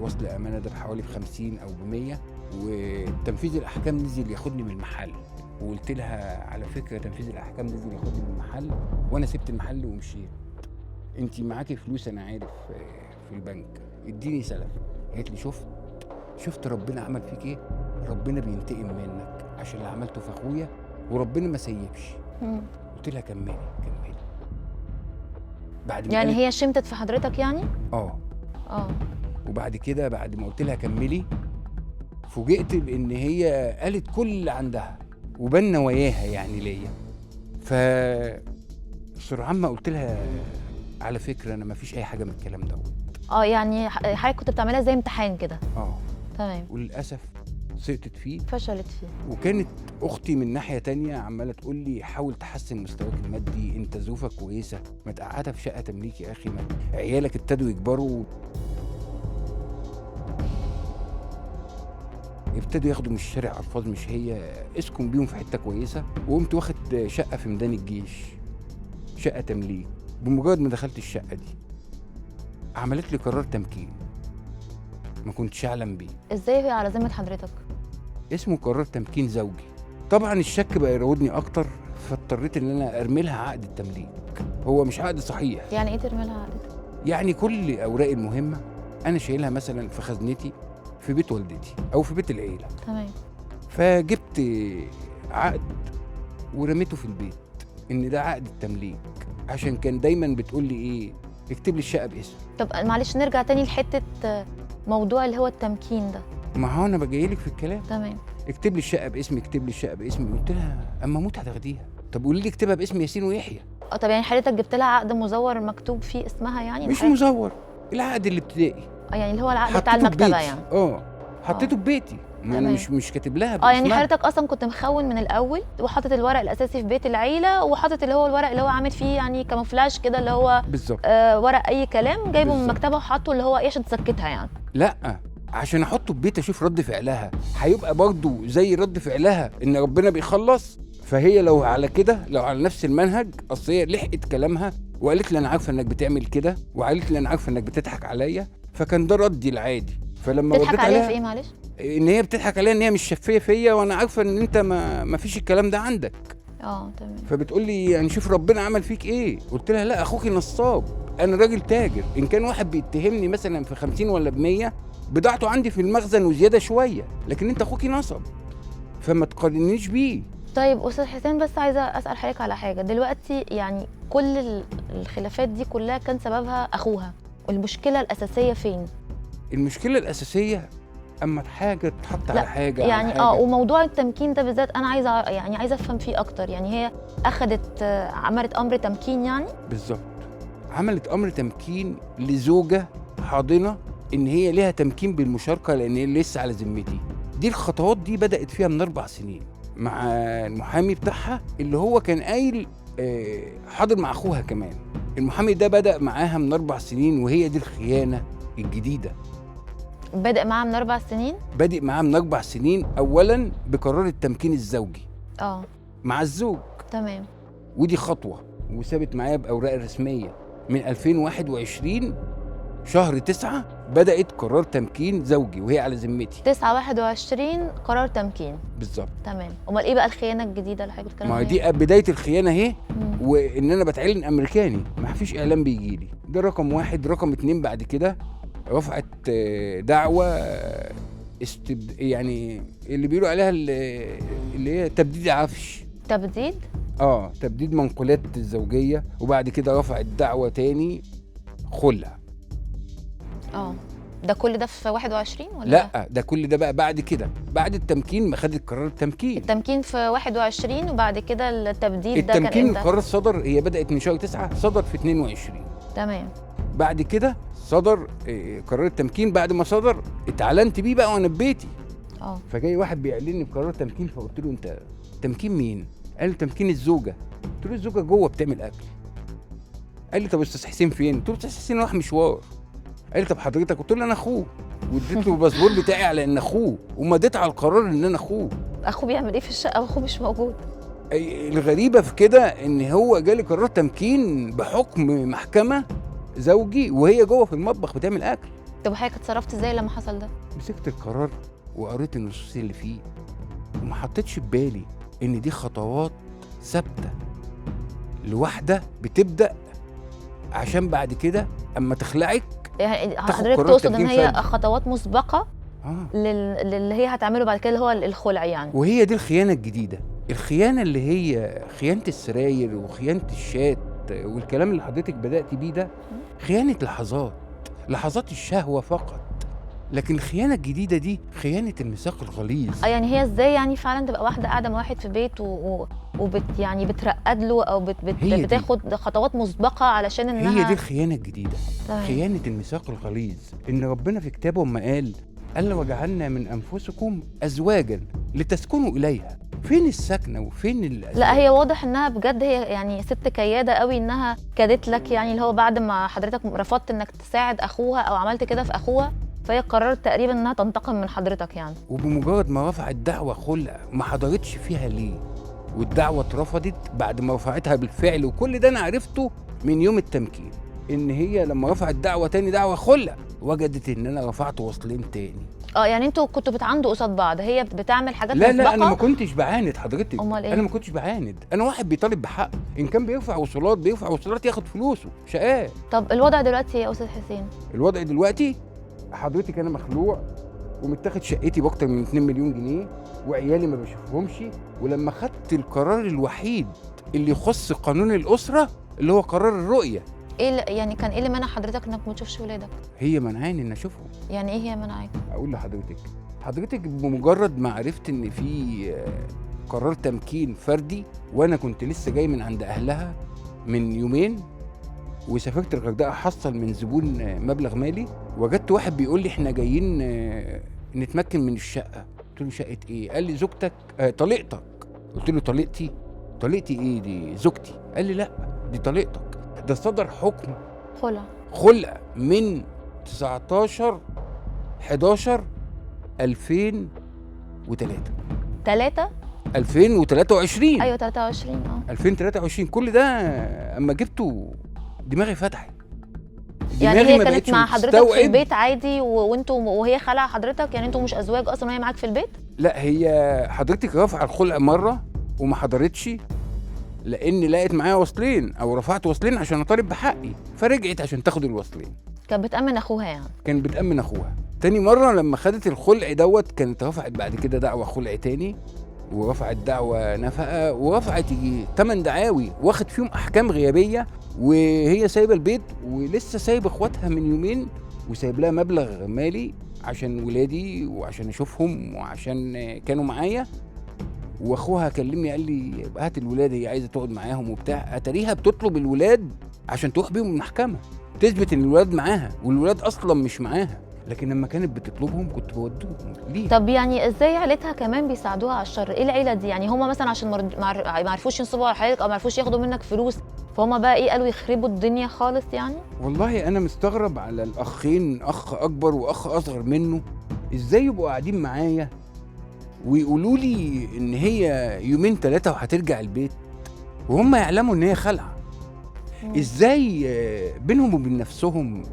وصل امانه ده بحوالي ب50 او ب100، وتنفيذ الاحكام نزل ياخدني من المحل. وقلت لها على فكره تنفيذ الاحكام نزل ياخدني من المحل وانا سبت المحل ومشيت. انت معاكي فلوس انا عارف في البنك، اديني سلف. قالت لي شفت ربنا عمل فيك ايه؟ ربنا بينتقم منك عشان اللي عملته في اخويا، وربنا ما سيبش. قلت لها كملي. بعد ما يعني هي شمتت في حضرتك يعني؟ وبعد كده بعد ما قلت لها كملي، فوجئت بان هي قالت كل اللي عندها وبان نواياها يعني ليا. ف سرعان ما قلت لها على فكره انا ما فيش اي حاجه من الكلام دوت. يعني حضرتك كنت بتعملها زي امتحان كده؟ تمام. وللاسف سقطت فيه، فشلت فيه. وكانت اختي من ناحيه تانية عماله تقول لي حاول تحسن مستواك المادي، انت ظروفك كويسه، ما تقعدها في شقه تمليك يا اخي، ما عيالك ابتدوا يكبروا، ابتدوا ياخدوا من الشارع الفاظ مش هي، اسكن بيهم في حته كويسه. وقمت واخد شقه في ميدان الجيش، شقه تمليك. بمجرد ما دخلت الشقه دي عملت لي قرار تمكين ما كنتش اعلم بيه. ازاي هي على ذمه حضرتك؟ اسمه قرار تمكين زوجي. طبعا الشك بقى يراودني اكتر، فاضطريت ان انا ارمي لها عقد التمليك. هو مش عقد صحيح. يعني ايه ترمي لها عقد؟ يعني كل اوراقي المهمه انا شايلها مثلا في خزنتي في بيت والدتي او في بيت العيله. تمام. فجبت عقد ورميته في البيت ان ده عقد التمليك، عشان كان دايما بتقول لي ايه، اكتب لي الشقه باسمي. طب معلش نرجع تاني لحته موضوع اللي هو التمكين ده. ما هو انا بجايلك في الكلام. تمام. اكتب لي الشقه باسمي، اكتب لي الشقه باسمي. قلت لها اما اموت هتاخديها. طب قولي لي اكتبها باسم ياسين ويحيى. طب يعني حضرتك جبت لها عقد مزور مكتوب فيه اسمها يعني؟ مش مزور، العقد الابتدائي. يعني اللي هو العقد بتاع حطيته المكتبه ببيتي. يعني. حطيته ببيتي، ما انا مش كاتب لها يعني باسمها. حضرتك اصلا كنت مخون من الاول وحاطط الورق الاساسي في بيت العيله، وحاطط اللي هو الورق اللي هو عامل فيه يعني كاموفلاج كده اللي هو بالظبط. ورق اي كلام جايبه من بالظبط. المكتبه وحاطه اللي هو ايه عشان تسكتها يعني. لا، عشان احطه في بيت اشوف رد فعلها، هيبقى برضه زي رد فعلها ان ربنا بيخلص. فهي لو على كده، لو على نفس المنهج، اصل هي لحقت كلامها وقالت لي انا عارفه انك بتعمل كده، وقالت لي انا عارفه انك بتضحك عليا، فكان ده ردي العادي. فلما بتضحك رديت عليها عليها في ايه معلش؟ ان هي بتضحك عليا، ان هي مش شفيه فيا، وانا عارفه ان انت ما فيش الكلام ده عندك. تمام. فبتقول لي يعني شوف ربنا عمل فيك ايه. قلت لها لا، اخوكي نصاب، انا راجل تاجر. ان كان واحد بيتهمني مثلا في 50 ولا ب100 بضاعته عندي في المخزن وزياده شويه، لكن انت اخوكي نصب، فما تقارنيش بيه. طيب استاذ حسين، بس عايزه اسال حضرتك على حاجه دلوقتي. يعني كل الخلافات دي كلها كان سببها اخوها، والمشكله الاساسيه فين؟ المشكله الاساسيه اما حاجه تحط على حاجه يعني على حاجة. وموضوع التمكين ده بالذات انا عايزه افهم فيه اكتر. يعني هي اخذت عملت امر تمكين يعني؟ بالظبط، عملت امر تمكين لزوجه حاضنه، ان هي ليها تمكين بالمشاركه لان هي لسه على ذمتي. دي الخطوات دي بدات فيها من 4 سنين مع المحامي بتاعها اللي هو كان قايل حاضر مع اخوها كمان. المحامي ده بدا معاها من 4 سنين، وهي دي الخيانه الجديده. بادئ معاها من 4 سنين؟ بادئ معاها من 4 سنين، اولا بقرار التمكين الزوجي مع الزوج. تمام. ودي خطوه، وثابت معايا باوراق رسميه من 2021 شهر 9 بدات قرار تمكين زوجي وهي على ذمتي. 9/21 قرار تمكين. بالظبط. تمام. امال ايه بقى الخيانه الجديده اللي حضرتك بتتكلم ما عليها؟ دي بدايه الخيانه اهي. وان انا بتعلن امريكاني، ما فيش اعلام بيجي لي. ده رقم 1. رقم 2، بعد كده رفعت دعوه يعني اللي بيقولوا عليها اللي هي تبديد عفش. تبديد؟ تبديد منقولات الزوجيه. وبعد كده رفعت دعوه تاني خلع. ده كل ده في 21 ولا؟ لا، ده كل ده بقى بعد كده، بعد التمكين ما خدت قرار التمكين في 21، وبعد كده التبديد ده كان التمكين امتى؟ القرار صدر، هي بدأت من شهر 9 صدر في 22. تمام. بعد كده صدر قرار التمكين. بعد ما صدر اتعلنت بيه بقى وانا في بيتي. فجاي واحد بيعلني بقرار تمكين، فقلت له انت تمكين مين؟ قال لي تمكين الزوجه. قلت له الزوجه جوه بتعمل اكل. قال لي طب استاذ حسين فين؟ قلت له استاذ حسين راح مشوار. قال لي طب حضرتك؟ قلت له انا اخوه، واديت له الباسبور بتاعي على ان اخوه، ومضيت على القرار ان انا اخوه. اخوه بيعمل ايه في الشقه واخوه مش موجود؟ الغريبه في كده ان هو جالي قرار تمكين بحكم محكمه زوجي وهي جوه في المطبخ بتعمل اكل. طب حضرتك اتصرفت ازاي لما حصل ده؟ مسكت القرار وقريت النصوص اللي فيه، وما حطيتش في بالي ان دي خطوات ثابته لواحده بتبدا، عشان بعد كده اما تخلعك يعني حضرتك تقصد ان هي خطوات مسبقه للي هي هتعمله بعد كده اللي هو الخلع يعني. وهي دي الخيانه الجديده، الخيانه اللي هي خيانه السراير وخيانه الشات والكلام اللي حضرتك بدات بيه ده، خيانه لحظات الشهوه فقط. لكن الخيانه الجديده دي خيانه الميثاق الغليظ. يعني هي ازاي يعني فعلا تبقى واحده قاعده مع واحد في بيت يعني بترقد له او بتاخد خطوات مسبقه علشان انها هي دي الخيانه الجديده. خيانه الميثاق الغليظ. ان ربنا في كتابه ما قال وجعلنا من انفسكم ازواجا لتسكنوا اليها. فين السكنه وفين الأزواج؟ لا، هي واضح انها بجد هي يعني ست كياده قوي، انها كادت لك يعني اللي هو بعد ما حضرتك رفضت انك تساعد اخوها او عملت كده في اخوها، فهي قررت تقريبا انها تنتقم من حضرتك يعني. وبمجرد ما رفعت دعوه خلع ما حضرتش فيها ليه؟ والدعوه اترفضت بعد ما رفعتها بالفعل، وكل ده انا عرفته من يوم التمكين. ان هي لما رفعت دعوه تاني، دعوه خلع، وجدت ان انا رفعت وصلين تاني. يعني انتوا كنتوا بتعاندوا قصاد بعض، هي بتعمل حاجات لا مسبقه؟ انا ما كنتش بعاند حضرتك. امال ايه؟ انا ما كنتش بعاند، انا واحد بيطالب بحق، ان كان بيرفع وصولات ياخد فلوسه شقاه. طب الوضع دلوقتي يا استاذ حسين؟ الوضع دلوقتي حضرتك انا مخلوع ومتاخد شقتي باكتر من 2 مليون جنيه وعيالي ما بشوفهمش، ولما خدت القرار الوحيد اللي يخص قانون الاسره اللي هو قرار الرؤيه. يعني كان ايه اللي منع حضرتك انك ما تشوفش ولادك؟ هي منعاني ان اشوفهم. يعني ايه هي منعاك؟ اقول لحضرتك بمجرد ما عرفت ان في قرار تمكين فردي، وانا كنت لسه جاي من عند اهلها من يومين وسافرت الغردقه احصل من زبون مبلغ مالي، وجدت واحد بيقول لي احنا جايين نتمكن من الشقه. قلت له شقه ايه؟ قال لي زوجتك طليقتك. قلت له طليقتي ايه؟ دي زوجتي. قال لي لا دي طليقتك، ده صدر حكم خلع من 19/11/2003 2023. ايوه 23 2023. كل ده اما جبته دماغي فتحت. يعني هي كانت مع حضرتك في البيت عادي وانتوا وهي خلع حضرتك؟ يعني انتوا مش ازواج اصلا وهي معاك في البيت؟ لا هي حضرتك رفع الخلع مره وما حضرتش لان لقيت معايا وصلين او رفعت وصلين عشان اطالب بحقي، فرجعت عشان تاخد الوصلين. كانت بتأمن اخوها يعني؟ كانت بتأمن اخوها. تاني مره لما خدت الخلع دوت كانت رفعت بعد كده دعوه خلع تاني، ورفعت دعوه نفقه، ورفعت يجي 8 دعاوي واخد فيهم احكام غيابيه، وهي سايبه البيت ولسه سايبه اخواتها من يومين وسايب لها مبلغ مالي عشان ولادي وعشان اشوفهم وعشان كانوا معايا. واخوها كلمني قال لي هات الولاد، هي عايزه تقعد معاهم وبتاع. اتاريها بتطلب الولاد عشان تروح بيهم المحكمه تثبت ان الولاد معاها، والولاد اصلا مش معاها، لكن لما كانت بتطلبهم كنت بودهم ليه. طب يعني ازاي عيلتها كمان بيساعدوها على الشر؟ ايه العيله دي؟ يعني هم مثلا عشان ما عرفوش ينصبوا على حضرتك او ما عرفوش ياخدوا منك فلوس فهم بقى ايه قالوا يخربوا الدنيا خالص يعني؟ والله انا مستغرب على الاخين، اخ اكبر واخ اصغر منه، ازاي يبقوا قاعدين معايا ويقولوا لي ان هي يومين 3 وهترجع البيت وهم يعلموا ان هي خلعه. ازاي بينهم وبين نفسهم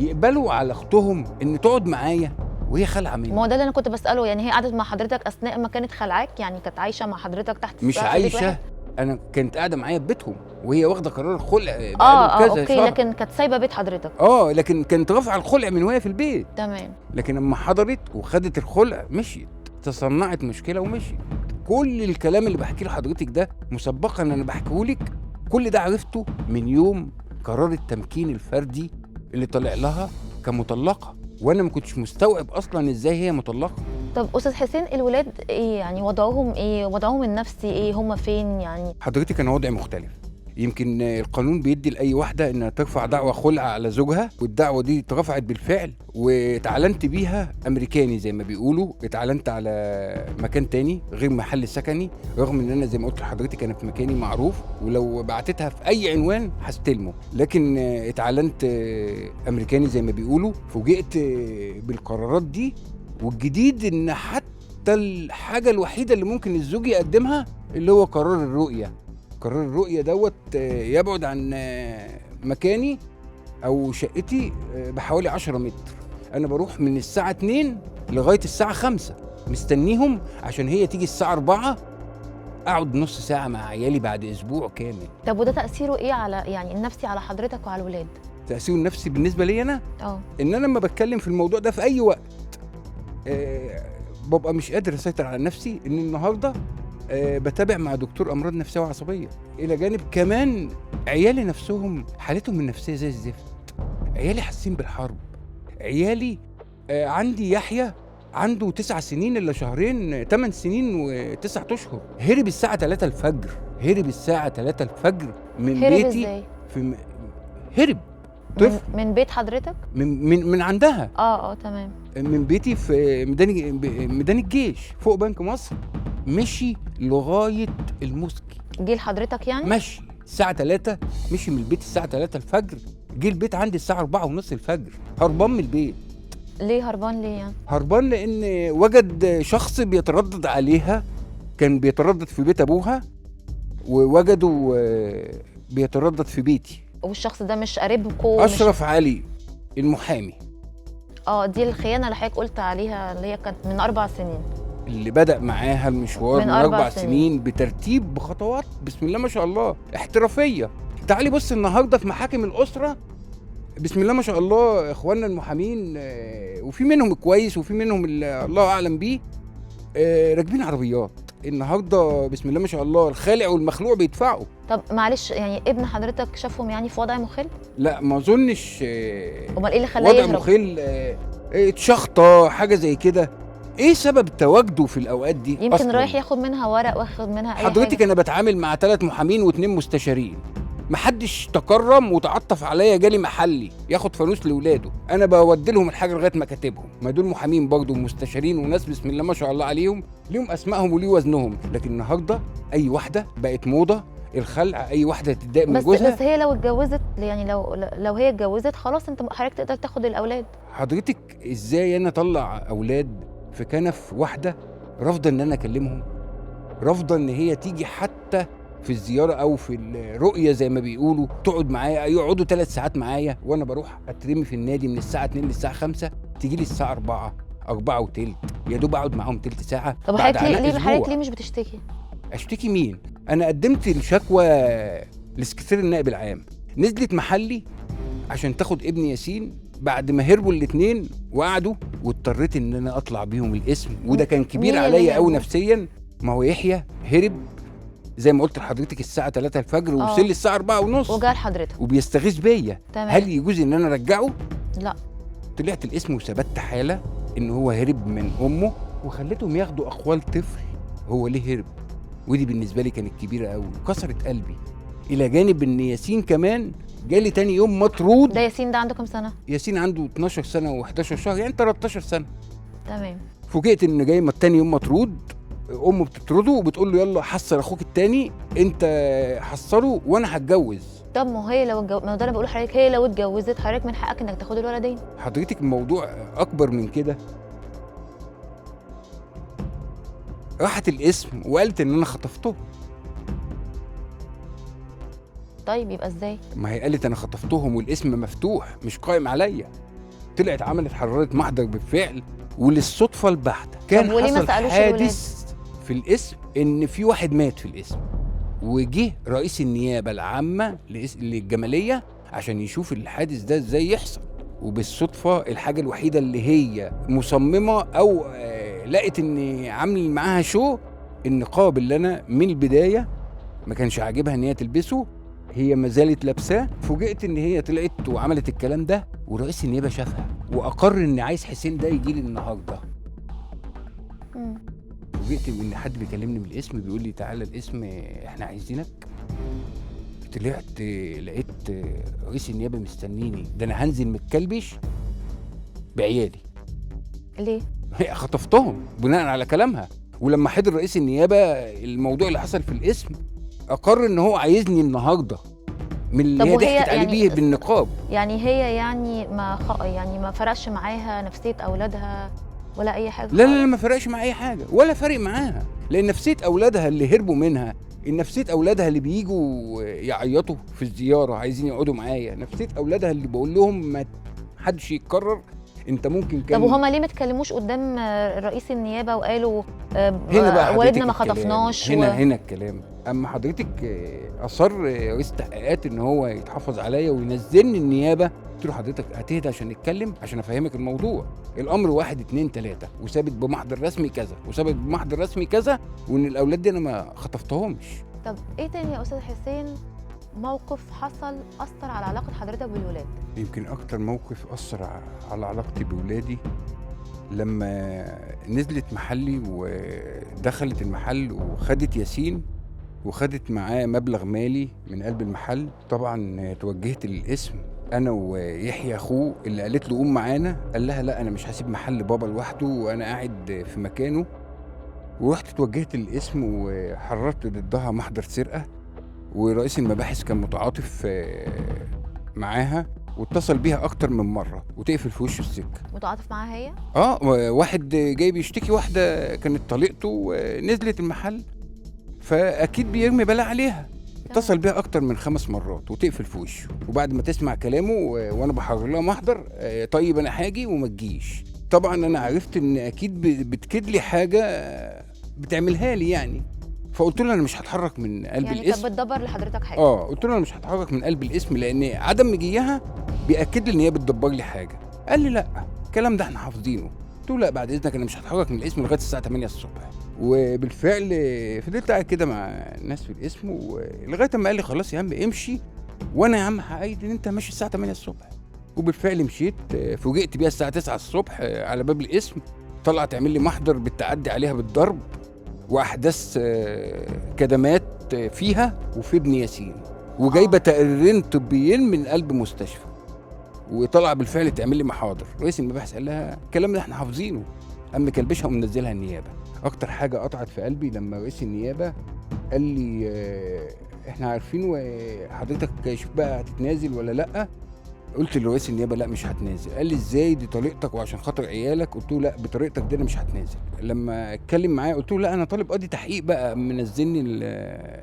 يقبلوا على اختهم ان تقعد معايا وهي خلعه مني؟ ما هو ده اللي انا كنت بساله، يعني هي قعدت مع حضرتك اثناء ما كانت خلعاك؟ يعني كانت عايشه مع حضرتك تحت مش عايشه، انا كانت قاعده معايا في بيتهم وهي واخده قرار الخلع بقاله كذا اوكي شهر. لكن كانت سايبه بيت حضرتك؟ لكن كانت رافعه الخلع من وهي في البيت. تمام. لكن لما حضرت وخدت الخلع مشيت، تصنعت مشكله ومشيت. كل الكلام اللي بحكيه لحضرتك ده مسبقا انا بحكيهولك، كل ده عرفته من يوم قرار التمكين الفردي اللي طلع لها كمطلقه، وانا ما كنتش مستوعب اصلا ازاي هي مطلقه. طب استاذ حسين الولاد ايه يعني وضعهم ايه؟ وضعهم النفسي ايه؟ هم فين يعني؟ حضرتك انا وضعي مختلف. يمكن القانون بيدي لاي واحده انها ترفع دعوه خلع على زوجها، والدعوه دي اترفعت بالفعل واتعلنت بيها امريكاني زي ما بيقولوا، اتعلنت على مكان تاني غير محل سكني، رغم ان انا زي ما قلت لحضرتك انا في مكاني معروف ولو بعتتها في اي عنوان هستلمه، لكن اتعلنت امريكاني زي ما بيقولوا. فوجئت بالقرارات دي، والجديد ان حتى الحاجه الوحيده اللي ممكن الزوج يقدمها اللي هو قرار الرؤيه. قرار الرؤية دوت يبعد عن مكاني أو شقتي بحوالي 10 متر. أنا بروح من الساعة 2 لغاية الساعة 5 مستنيهم عشان هي تيجي الساعة 4 أقعد نص ساعة مع عيالي بعد أسبوع كامل. طب وده تأثيره إيه على يعني النفسي على حضرتك وعلى الولاد؟ تأثيره النفسي بالنسبة لي أنا إن أنا لما بتكلم في الموضوع ده في أي وقت ببقى مش قادر أسيطر على نفسي. إن النهاردة بتابع مع دكتور امراض نفسيه وعصبيه، الى جانب كمان عيالي نفسهم حالتهم النفسيه زي الزفت. عيالي حاسين بالحرب. عيالي عندي يحيى عنده 9 سنين الا شهرين، 8 سنين و9 اشهر، هرب الساعه 3 الفجر. هرب الساعه 3 الفجر من هرب بيتي. ازاي؟ هرب طفل من بيت حضرتك؟ من عندها. تمام. من بيتي في ميدان الجيش فوق بنك مصر، مشي لغايه الموسكي. جه لحضرتك يعني؟ مشي الساعه 3، مشي من البيت الساعه 3 الفجر، جه البيت عندي الساعه 4:30 الفجر. هربان من البيت. ليه هربان؟ ليه يعني؟ هربان لان وجد شخص بيتردد عليها، كان بيتردد في بيت ابوها ووجده بيتردد في بيتي. والشخص ده مش قريبكم؟ اشرف علي المحامي. دي الخيانه اللي حضرتك قلت عليها اللي هي كانت من 4 سنين. اللي بدأ معاها المشوار من من 4 4 سنين. سنين بترتيب بخطوات بسم الله ما شاء الله احترافية. تعالي بص النهارده في محاكم الأسرة بسم الله ما شاء الله اخواننا المحامين، وفي منهم الكويس وفي منهم اللي الله اعلم بيه، راكبين عربيات النهارده بسم الله ما شاء الله، الخالع والمخلوع بيدفعوا. طب معلش يعني ابن حضرتك شافهم يعني في وضع مخل؟ لا ما اظنش. امال ايه اللي خلاه وضع يهرب؟ مخل، اتشخطه حاجه زي كده. ايه سبب تواجده في الاوقات دي؟ يمكن أصلاً رايح ياخد منها ورق واخد منها اي حضرتك حاجه. انا بتعامل مع 3 محامين و2 مستشارين، محدش تكرم وتعطف عليا جالي محلي ياخد فانوس لاولاده، انا بودي لهم الحاجه لغايه ما كاتبهم. ما دول محامين برضه ومستشارين وناس بسم الله ما شاء الله عليهم، ليهم اسمائهم وليه وزنهم. لكن النهارده اي واحده بقت موضه الخلع، اي واحده تتضايق من جوزها. بس هي لو اتجوزت يعني لو هي اتجوزت خلاص انت حضرتك تقدر تاخد الاولاد. حضرتك ازاي انا اطلع اولاد في كنف واحده رافضه ان انا اكلمهم، رافضه ان هي تيجي حتى في الزياره او في الرؤيه زي ما بيقولوا، تقعد معايا، يقعدوا 3 ساعات معايا وانا بروح اترمي في النادي من الساعه 2 للساعه 5، تيجي لي الساعه 4 وتلت، يا دوب اقعد معاهم تلت ساعه. طب بعد حضرتك عناء أسبوع. حضرتك ليه مش بتشتكي؟ اشتكي مين؟ انا قدمت الشكوى لسكرتير النائب العام، نزلت محلي عشان تاخد ابن ياسين بعد ما هربوا الاثنين وقعدوا، واضطريت ان انا اطلع بيهم الاسم، وده كان كبير مين اللي عليا قوي هربوا؟ نفسيا. ما هو يحيى هرب زي ما قلت لحضرتك الساعه 3 الفجر ووصل لي الساعه 4 ونص وجا لحضرتك وبيستغيث بيا. تمام. هل يجوز ان انا ارجعه؟ لا. طلعت الاسم وثبت حاله ان هو هرب من امه، وخليتهم ياخدوا اقوال طفل هو ليه هرب، ودي بالنسبه لي كانت كبيره قوي وكسرت قلبي. الى جانب ان ياسين كمان جالي تاني يوم مطرود. ده ياسين ده عنده كام سنه؟ ياسين عنده 12 سنه و11 شهر، يعني 13 سنه. تمام. فوجئت ان جاي تاني يوم مطرود، امه بتطرده وبتقول له يلا حصر اخوك التاني، انت حصره وانا هتجوز. طب ما هي لو ما ده انا بقول لحضرتك، هي لو اتجوزت حضرتك من حقك انك تاخد الولدين. حضرتك الموضوع اكبر من كده. راحت الاسم وقالت ان انا خطفته. طيب يبقى ازاي؟ ما هي قالت انا خطفتهم والاسم مفتوح مش قائم عليا. طلعت عملت حرارة محضر بالفعل، وللصدفة البحتة كان وليه ما حصل سألوش حادث في الاسم ان في واحد مات في الاسم، وجه رئيس النيابة العامة للجمالية عشان يشوف الحادث ده ازاي يحصل. وبالصدفة الحاجة الوحيدة اللي هي مصممة او لقت ان عامل معاها شو، النقاب اللي انا من البداية ما كانش عاجبها ان هي تلبسه، هي ما زالت لابساه. فوجئت ان هي طلعت وعملت الكلام ده، ورئيس النيابه شافها واقر ان عايز حسين ده يجي لي النهارده. فوجئت ان حد بيكلمني من الاسم بيقول لي تعالى الاسم احنا عايزينك. طلعت لقيت رئيس النيابه مستنيني، ده انا هنزل متكلبش بعيالي. ليه؟ خطفتهم بناء على كلامها. ولما حضر رئيس النيابه الموضوع اللي حصل في الاسم، اقر ان هو عايزني النهارده من اللي هي ضحكت عليه بيه بالنقاب. يعني هي يعني ما فرقش معاها نفسيه اولادها ولا اي حاجه؟ لا ما فرقش مع اي حاجه ولا فارق معاها، لان نفسيه اولادها اللي هربوا منها، نفسيه اولادها اللي بييجوا يعيطوا في الزياره عايزين يقعدوا معايا، نفسيه اولادها اللي بقول لهم ما حدش يتكرر، انت ممكن كان. طب وهما ليه ما اتكلموش قدام رئيس النيابه وقالوا هنا بقى والدنا ما خطفناش؟ هنا الكلام. اما حضرتك اصر رئيس التحقيقات ان هو يتحفظ عليا وينزلني النيابه، قلت له حضرتك هتهدى عشان نتكلم عشان افهمك الموضوع. الامر 1 2 3 وثابت بمحضر رسمي كذا وثابت بمحضر رسمي كذا، وان الاولاد دي انا ما خطفتهمش. طب ايه تاني يا استاذ حسين موقف حصل اثر على علاقه حضرتك بالولاد؟ يمكن اكتر موقف اثر على علاقتي بولادي لما نزلت محلي ودخلت المحل وخدت ياسين وخدت معاه مبلغ مالي من قلب المحل. طبعا توجهت للاسم انا ويحيى اخوه اللي قالت له قوم معانا، قال لها لا انا مش هسيب محل بابا لوحده وانا قاعد في مكانه. ورحت توجهت للاسم وحررت ضدها محضر سرقه، ورئيس المباحث كان متعاطف معاها واتصل بيها اكتر من مره وتقفل في وشه السكه. متعاطف معاها هي؟ واحد جاي بيشتكي واحده كانت طليقته نزلت المحل، فاكيد بيرمي بلاء عليها. اتصل بيها اكتر من 5 مرات وتقفل في وشه، وبعد ما تسمع كلامه وانا بحرر لها محضر طيب انا هاجي وما تجيش. طبعا انا عرفت ان اكيد بتكيد لي حاجه بتعملها لي يعني، فقلت له انا مش هتحرك من قلب يعني الاسم. كانت بتدبر لحضرتك حاجه؟ قلت له انا مش هتحرك من قلب الاسم لان عدم مجيها بياكد لي ان هي بتدبر لي حاجه. قال لي لا الكلام ده احنا حافظينه. قلت له لا بعد اذنك انا مش هتحرك من الاسم لغايه الساعه 8 الصبح. وبالفعل فضلت قاعد كده مع الناس في الاسم ولغايه ما قال لي خلاص يا عم امشي، وانا يا عم هأيد ان انت ماشي الساعه 8 الصبح. وبالفعل مشيت. فوجئت بيها الساعه 9 الصبح على باب الاسم، طلعت تعمل لي محضر بالتعدي عليها بالضرب واحداث كدمات فيها وفي ابن ياسين، وجايبه تقريرين طبيين من قلب مستشفى، وطلع بالفعل تعمل لي محاضر. رئيس المباحث قال لها الكلام ده احنا حافظينه، قام كلبشها ومنزلها النيابه. اكتر حاجه قطعت في قلبي لما رئيس النيابه قال لي احنا عارفين وحضرتك شوف بقى هتتنازل ولا لا. قلت لرئيس النيابه لا مش هتنازل. قال لي ازاي دي طريقتك وعشان خاطر عيالك؟ قلت له لا بطريقتك دي انا مش هتنازل. لما اتكلم معايا قلت له لا انا طالب قاضي تحقيق بقى، منزلني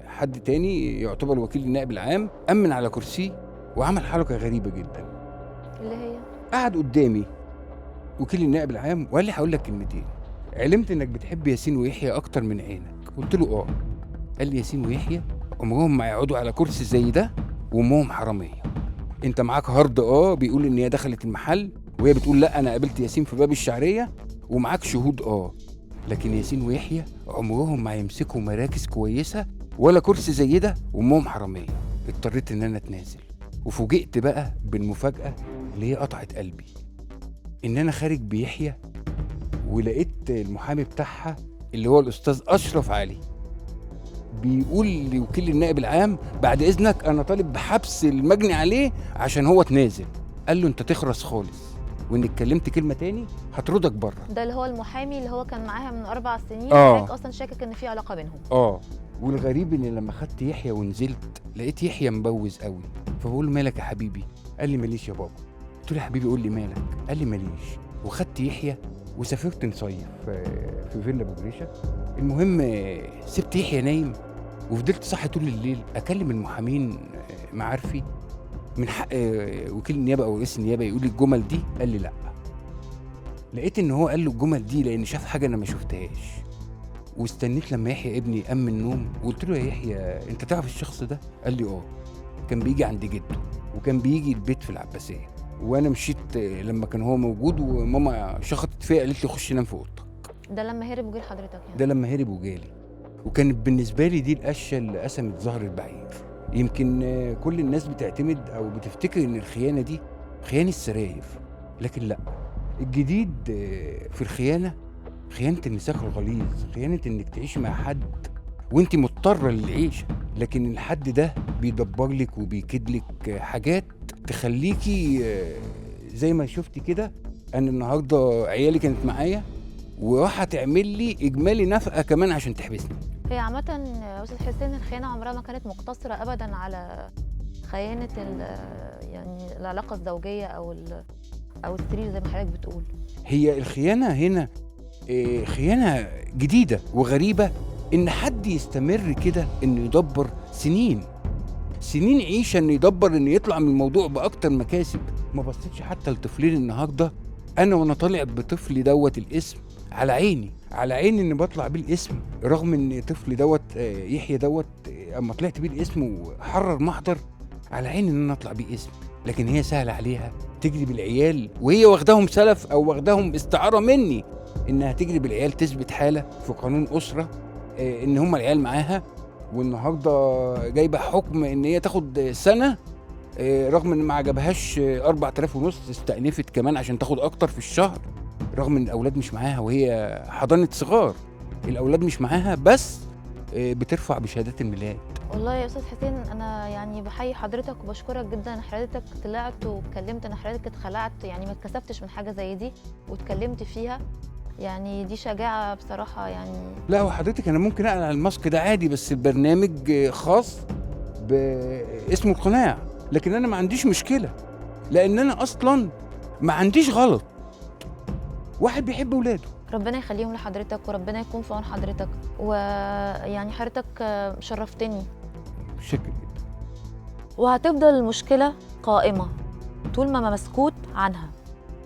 لحد تاني يعتبر وكيل النائب العام، امن على كرسيه وعمل حركه غريبه جدا اللي هي قعد قدامي وكيل النائب العام وقال لي هقول لك كلمتين، علمت انك بتحب ياسين ويحيى اكتر من عينك. قلت له قال لي ياسين ويحيى عمرهم ما يقعدوا على كرسي زي ده وامهم حراميه. انت معاك هارد بيقول ان هي دخلت المحل وهي بتقول لا انا قابلت ياسين في باب الشعريه، ومعاك شهود لكن ياسين ويحيى عمرهم ما يمسكوا مراكز كويسه ولا كرسي زي ده وامهم حراميه. اضطريت ان انا اتنازل، وفوجئت بقى بالمفاجاه اللي هي قطعت قلبي، ان انا خارج بيحيى ولقيت المحامي بتاعها اللي هو الاستاذ اشرف علي بيقول لوكيل النائب العام بعد اذنك انا طالب بحبس المجني عليه عشان هو تنازل. قال له انت تخرس خالص، وان اتكلمت كلمه تاني هطردك بره. ده اللي هو المحامي اللي هو كان معاها من 4 سنين، حضرتك اصلا شاكك ان في علاقه بينهم. والغريب ان لما خدت يحيى ونزلت لقيت يحيى مبوز قوي، فبقول له مالك يا حبيبي؟ قال لي ماليش يا بابا. قلت له يا حبيبي قول لي مالك؟ قال لي ماليش. وخدت يحيى وسافرت نصيف في فيلا ابو جريشه. المهم سبت يحيى نايم وفضلت صاحي طول الليل اكلم المحامين معارفي من حق وكيل النيابه او رئيس النيابه يقول لي الجمل دي. قال لي لا. لقيت ان هو قال له الجمل دي لان شاف حاجه انا ما شفتهاش. واستنيت لما يحيى ابني قام من النوم وقلت له يا يحيى انت تعرف الشخص ده؟ قال لي كان بيجي عند جده وكان بيجي البيت في العباسيه. وانا مشيت لما كان هو موجود وماما شخطت فيا قالت لي خش نام في اوضتك. ده لما هرب وجه حضرتك يعني؟ ده لما هرب وجالي. وكانت بالنسبه لي دي القشه اللي قسمت ظهر البعير. يمكن كل الناس بتعتمد او بتفتكر ان الخيانه دي خيانه السراير، لكن لا، الجديد في الخيانه خيانه الميثاق الغليظ، خيانه انك تعيش مع حد وانت مضطره للعيشه، لكن الحد ده بيدبر لك وبيكد لك حاجات تخليكي زي ما شفتي كده. انا النهارده عيالي كانت معايا وراح تعمل لي اجمالي نفقه كمان عشان تحبسني. هي عامه يا استاذ حسين الخيانه عمرها ما كانت مقتصره ابدا على خيانه يعني العلاقه الزوجيه او السرير زي ما حضرتك بتقول. هي الخيانه هنا خيانه جديده وغريبه، ان حد يستمر كده انه يدبر سنين عيشه انه يدبر انه يطلع من الموضوع باكتر مكاسب. ما بصيتش حتى لطفلين النهارده. انا وانا طالع بطفلي دوت الاسم على عيني اني بطلع بيه الاسم، رغم ان طفلي دوت يحيى دوت اما طلعت بيه الاسم وحرر محضر على عيني ان انا اطلع بيه اسم. لكن هي سهل عليها تجري بالعيال وهي واخداهم سلف او واخداهم استعاره مني، انها تجري بالعيال تثبت حاله في قانون اسره ان هم العيال معاها. والنهارده جايبه حكم ان هي تاخد سنه، رغم ان ما عجبهاش 4500 استأنفت كمان عشان تاخد اكتر في الشهر، رغم ان الاولاد مش معاها وهي حضانه صغار. الاولاد مش معاها بس بترفع بشهادات الميلاد. والله يا استاذ حسين انا يعني بحيي حضرتك وبشكرك جدا ان حضرتك طلعت واتكلمت، ان حضرتك اتخلعت يعني ما اتكسفتش من حاجه زي دي واتكلمت فيها، يعني دي شجاعه بصراحه يعني. لا وحضرتك انا ممكن اقلع الماسك ده عادي، بس البرنامج خاص باسمه القناع، لكن انا ما عنديش مشكله لان انا اصلا ما عنديش غلط. واحد بيحب ولاده. ربنا يخليهم لحضرتك وربنا يكون في عون حضرتك، ويعني حضرتك شرفتني بشكل جدا. وهتفضل المشكلة قائمة طول ما مسكوت عنها،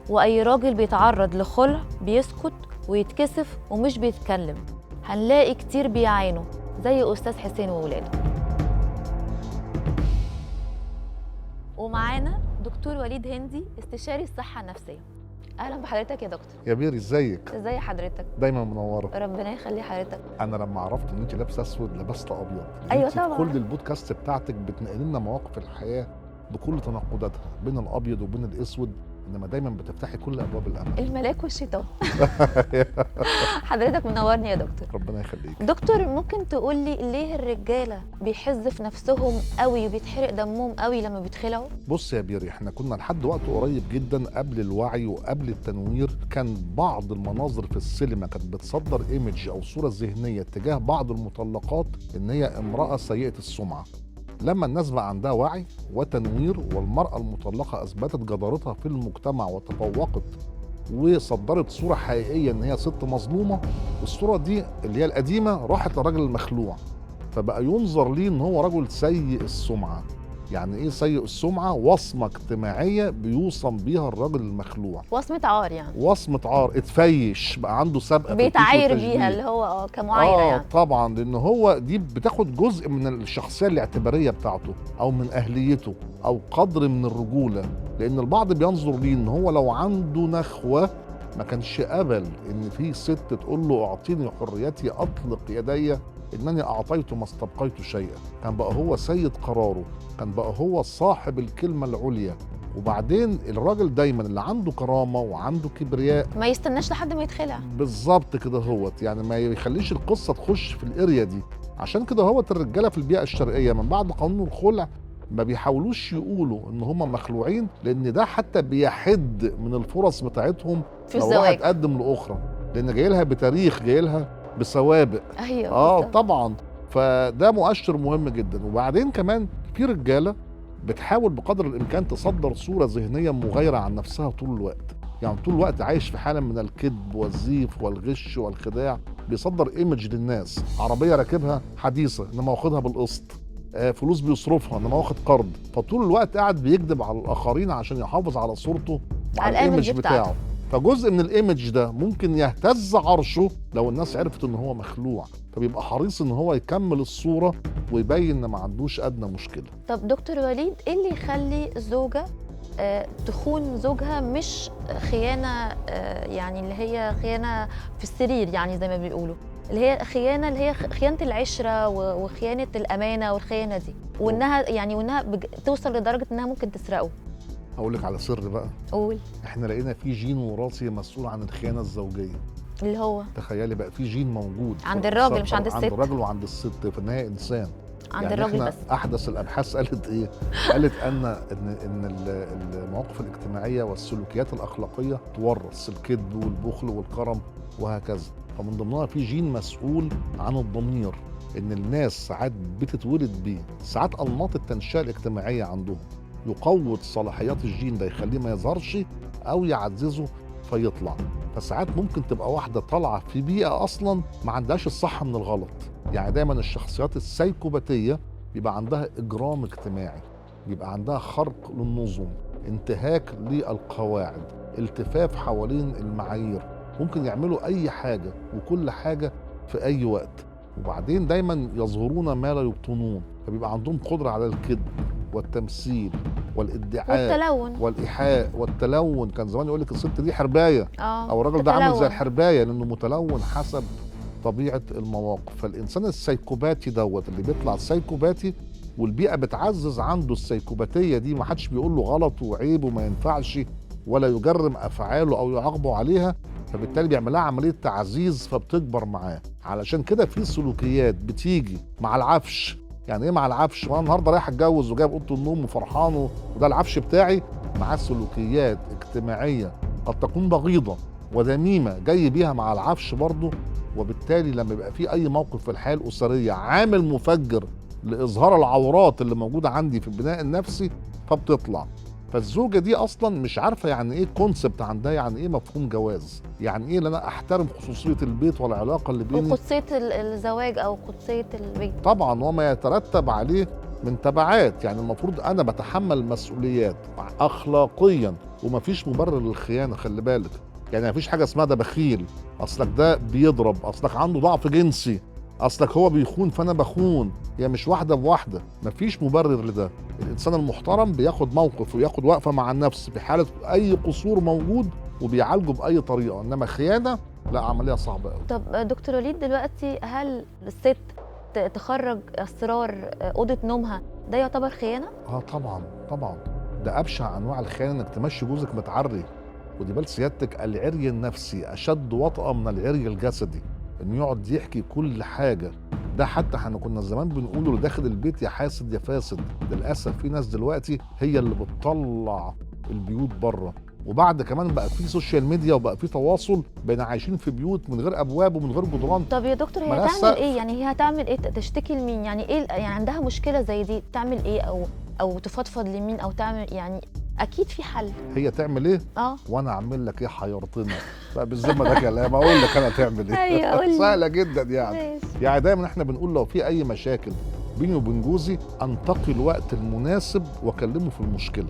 وأي راجل بيتعرض لخلع بيسكت ويتكسف ومش بيتكلم. هنلاقي كتير بيعانوا زي أستاذ حسين وولاده. ومعانا دكتور وليد هندي، استشاري الصحة النفسية. أهلا بحضرتك يا دكتور. يا بيري ازيك؟ ازي حضرتك؟ دايما منوره. ربنا يخلي حضرتك. انا لما عرفت ان انت لابسه اسود لبست ابيض. أيوة انت طبعا. في كل البودكاست بتاعتك بتنقل لنا مواقف الحياه بكل تناقضاتها بين الابيض وبين الاسود، انما دايما بتفتحي كل ابواب الامل. الملاك والشيطان. حضرتك منورني يا دكتور. ربنا يخليك. دكتور، ممكن تقول لي ليه الرجاله بيحز في نفسهم قوي وبيتحرق دمهم قوي لما بيتخلعوا؟ بص يا بيري، احنا كنا لحد وقت قريب جدا قبل الوعي وقبل التنوير كان بعض المناظر في السينما كانت بتصدر ايمج او صوره ذهنيه تجاه بعض المطلقات ان هي امراه سيئه السمعه. لما الناس بقى عندها وعي وتنوير والمرأة المطلقة أثبتت جدارتها في المجتمع وتفوقت وصدرت صورة حقيقية إن هي ست مظلومة، الصورة دي اللي هي القديمة راحت للراجل المخلوع، فبقى ينظر ليه إن هو رجل سيء السمعة. يعني إيه سيء السمعة؟ وصمة اجتماعية بيوصم بيها الراجل المخلوع، وصمة عار يعني. وصمة عار، اتفيش بقى عنده سابقة بيتعاير بيها اللي هو كمعايرة يعني. طبعا، لان هو دي بتاخد جزء من الشخصيه الاعتباريه بتاعته او من اهليته او قدر من الرجوله، لان البعض بينظر ليه ان هو لو عنده نخوه ما كانش قبل ان في ست تقول له اعطيني حريتي اطلق يدي انني اعطيت ما استبقيت شيئا. كان بقى هو سيد قراره، كان بقى هو صاحب الكلمه العليا. وبعدين الراجل دايما اللي عنده كرامه وعنده كبرياء ما يستناش لحد ما يتخلع. بالظبط كده هوت، يعني ما يخليش القصه تخش في الاريا دي. عشان كده هوت الرجاله في البيئه الشرقيه من بعد قانون الخلع ما بيحاولوش يقولوا ان هم مخلوعين، لان ده حتى بيحد من الفرص بتاعتهم في لو الزواج. واحد قدم لاخرى، لان جاي لها بتاريخ، جاي لها بسوابق. ايوه طبعا، فده مؤشر مهم جدا. وبعدين كمان في رجاله بتحاول بقدر الامكان تصدر صوره ذهنيه مغايره عن نفسها طول الوقت، يعني طول الوقت عايش في حاله من الكذب والزيف والغش والخداع، بيصدر ايمج للناس، عربيه راكبها حديثه انما واخدها بالقسط، فلوس بيصرفها انما واخد قرض، فطول الوقت قاعد بيكذب على الاخرين عشان يحافظ على صورته وعلى الايمج بتاعه. فجزء من الايمج ده ممكن يهتز عرشه لو الناس عرفت ان هو مخلوع، فبيبقى حريص ان هو يكمل الصوره ويبين ان ما عندوش ادنى مشكله. طب دكتور وليد، ايه اللي يخلي الزوجه تخون زوجها؟ مش خيانه يعني اللي هي خيانه في السرير يعني زي ما بيقولوا، اللي هي خيانه اللي هي خيانه العشره وخيانه الامانه والخيانه دي، وانها توصل لدرجه انها ممكن تسرقه. هقول لك على سر بقى. قول. احنا لقينا في جين وراثي مسؤول عن الخيانه الزوجيه. اللي هو تخيلي بقى في جين موجود عند الراجل مش عند الست. عند الراجل وعند الست، في النهايه انسان. عند يعني الراجل بس. احدث الابحاث قالت ايه؟ قالت ان المواقف الاجتماعيه والسلوكيات الاخلاقيه تورث، الكذب والبخل والكرم وهكذا. فمن ضمنها في جين مسؤول عن الضمير، ان الناس ساعات بتتولد بيه، ساعات انماط التنشئه الاجتماعيه عندهم يقوض صلاحيات الجين ده، يخليه ما يظهرش او يعززه فيطلع. فساعات ممكن تبقى واحده طالعه في بيئه اصلا ما عندهاش الصح من الغلط. يعني دايما الشخصيات السايكوباتيه بيبقى عندها اجرام اجتماعي، بيبقى عندها خرق للنظم، انتهاك للقواعد، التفاف حوالين المعايير، ممكن يعملوا اي حاجه وكل حاجه في اي وقت. وبعدين دايما يظهرون ما لا يبطنون، فبيبقى عندهم قدره على الكذب والتمثيل والادعاء والتلون والايحاء والتلون. كان زمان يقول لك الست دي حربايه او الراجل ده عامل زي الحربايه لانه متلون حسب طبيعه المواقف. فالانسان السايكوباتي دوت اللي بيطلع سايكوباتي والبيئه بتعزز عنده السايكوباتيه دي، ما حدش بيقول له غلط وعيب وما ينفعش ولا يجرم افعاله او يعاقبه عليها، فبالتالي بيعملها عمليه تعزيز فبتكبر معاه. علشان كده في سلوكيات بتيجي مع العفش. يعني ايه مع العفش؟ وانا النهارده رايح اتجوز وجايب اوضه النوم وفرحان وده العفش بتاعي، مع سلوكيات اجتماعيه قد تكون بغيضه وذميمه جاي بيها مع العفش برضه. وبالتالي لما يبقى في اي موقف في الحياه الاسريه عامل مفجر لاظهار العورات اللي موجوده عندي في البناء النفسي فبتطلع. فالزوجه دي اصلا مش عارفه يعني ايه كونسبت عندها، يعني ايه مفهوم جواز، يعني ايه ان انا احترم خصوصيه البيت والعلاقه اللي بيني وقدسيه الزواج او قدسيه البيت. طبعا، وما يترتب عليه من تبعات. يعني المفروض انا بتحمل مسؤوليات اخلاقيا، ومفيش مبرر للخيانه، خلي بالك. يعني مفيش حاجه اسمها ده بخيل، اصلك ده بيضرب، اصلك عنده ضعف جنسي، اصلك هو بيخون فانا بخون. هي مش واحده بواحده، مفيش مبرر لده. الانسان المحترم بياخد موقف وياخد وقفه مع النفس في حاله اي قصور موجود وبيعالجه باي طريقه، انما خيانه لا، عمليه صعبه قوي. طب دكتور وليد، دلوقتي هل الست تخرج اسرار اوضه نومها ده يعتبر خيانه؟ طبعا طبعا، ده ابشع انواع الخيانه انك تمشي جوزك متعري. ودي بال سيادتك، العري النفسي اشد وطأة من العري الجسدي، انه يقعد يحكي كل حاجه. ده حتى احنا كنا زمان بنقوله اللي داخل البيت يا حاسد يا فاسد. للاسف في ناس دلوقتي هي اللي بتطلع البيوت بره، وبعد كمان بقى في سوشيال ميديا وبقى في تواصل، بقينا عايشين في بيوت من غير ابواب ومن غير جدران. طب يا دكتور، هي ملهاش تعمل سقف. ايه؟ يعني هي هتعمل ايه؟ تشتكي لمين؟ يعني ايه يعني عندها مشكله زي دي تعمل ايه؟ او تفضفض لمين؟ او تعمل يعني اكيد في حل. هي تعمل ايه؟ وانا اعمل لك ايه؟ حيرتنا بقى بالذمه، ده كلام اقول لك انا تعمل ايه؟ ايوه قول لي. سهله جدا يعني. ماشي. يعني دايما احنا بنقول لو في اي مشاكل بيني وبين جوزي انتقي الوقت المناسب واكلمه في المشكله.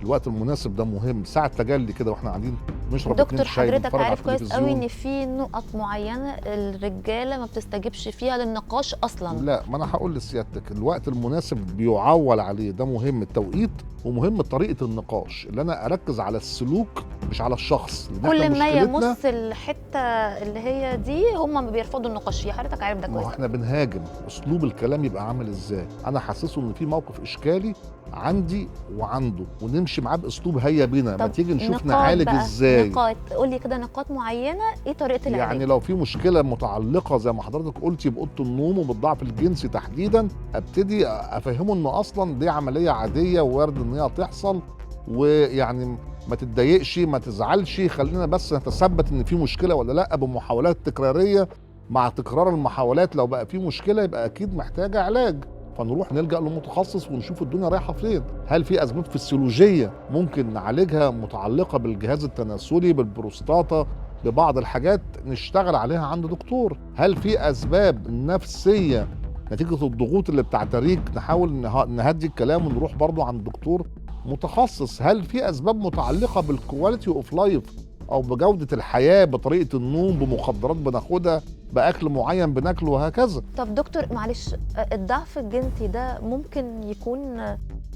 الوقت المناسب ده مهم، ساعه تجلي كده واحنا قاعدين نشرب دكتور، اتنين شاي حضرتك نتفرج على عارف كويس قوي التلفزيون. ان في نقط معينه الرجاله ما بتستجيبش فيها للنقاش اصلا. لا، ما انا هقول لسيادتك الوقت المناسب بيعول عليه، ده مهم التوقيت ومهم طريقه النقاش، اللي انا اركز على السلوك مش على الشخص. لأن إحنا كل ما مشكلتنا يمس الحته اللي هي دي هم بيرفضوا النقاش فيها. حضرتك عارف ده ما كويس. هو احنا بنهاجم، اسلوب الكلام يبقى عامل ازاي؟ انا حاسسه ان في موقف اشكالي عندي وعنده، ونمشي معاه باسلوب هيا بينا، ما طب تيجي نشوف نقاط نعالج بقى، ازاي. نقاط، قول لي كده نقاط معينه ايه طريقه العلاج؟ يعني لو في مشكله متعلقه زي ما حضرتك قلتي باوضه النوم وبالضعف الجنسي تحديدا، ابتدي افهمه انه اصلا دي عمليه عاديه وارد ان هي تحصل، ويعني ما تتضايقش ما تزعلش، خلينا بس نتثبت ان في مشكله ولا لا بمحاولات تكراريه. مع تكرار المحاولات لو بقى في مشكله يبقى اكيد محتاجه علاج، فنروح نلجأ لمتخصص ونشوف الدنيا رايحه فين. هل في اسباب فسيولوجيه ممكن نعالجها متعلقه بالجهاز التناسلي، بالبروستاتا، ببعض الحاجات نشتغل عليها عند دكتور؟ هل في اسباب نفسيه نتيجه الضغوط اللي بتعتريك نحاول نهدي الكلام ونروح برضو عند دكتور متخصص؟ هل في اسباب متعلقه بالكواليتي اوف لايف او بجوده الحياه، بطريقه النوم، بمخدرات بناخدها، باكل معين بناكله وهكذا؟ طب دكتور معلش، الضعف الجنسي ده ممكن يكون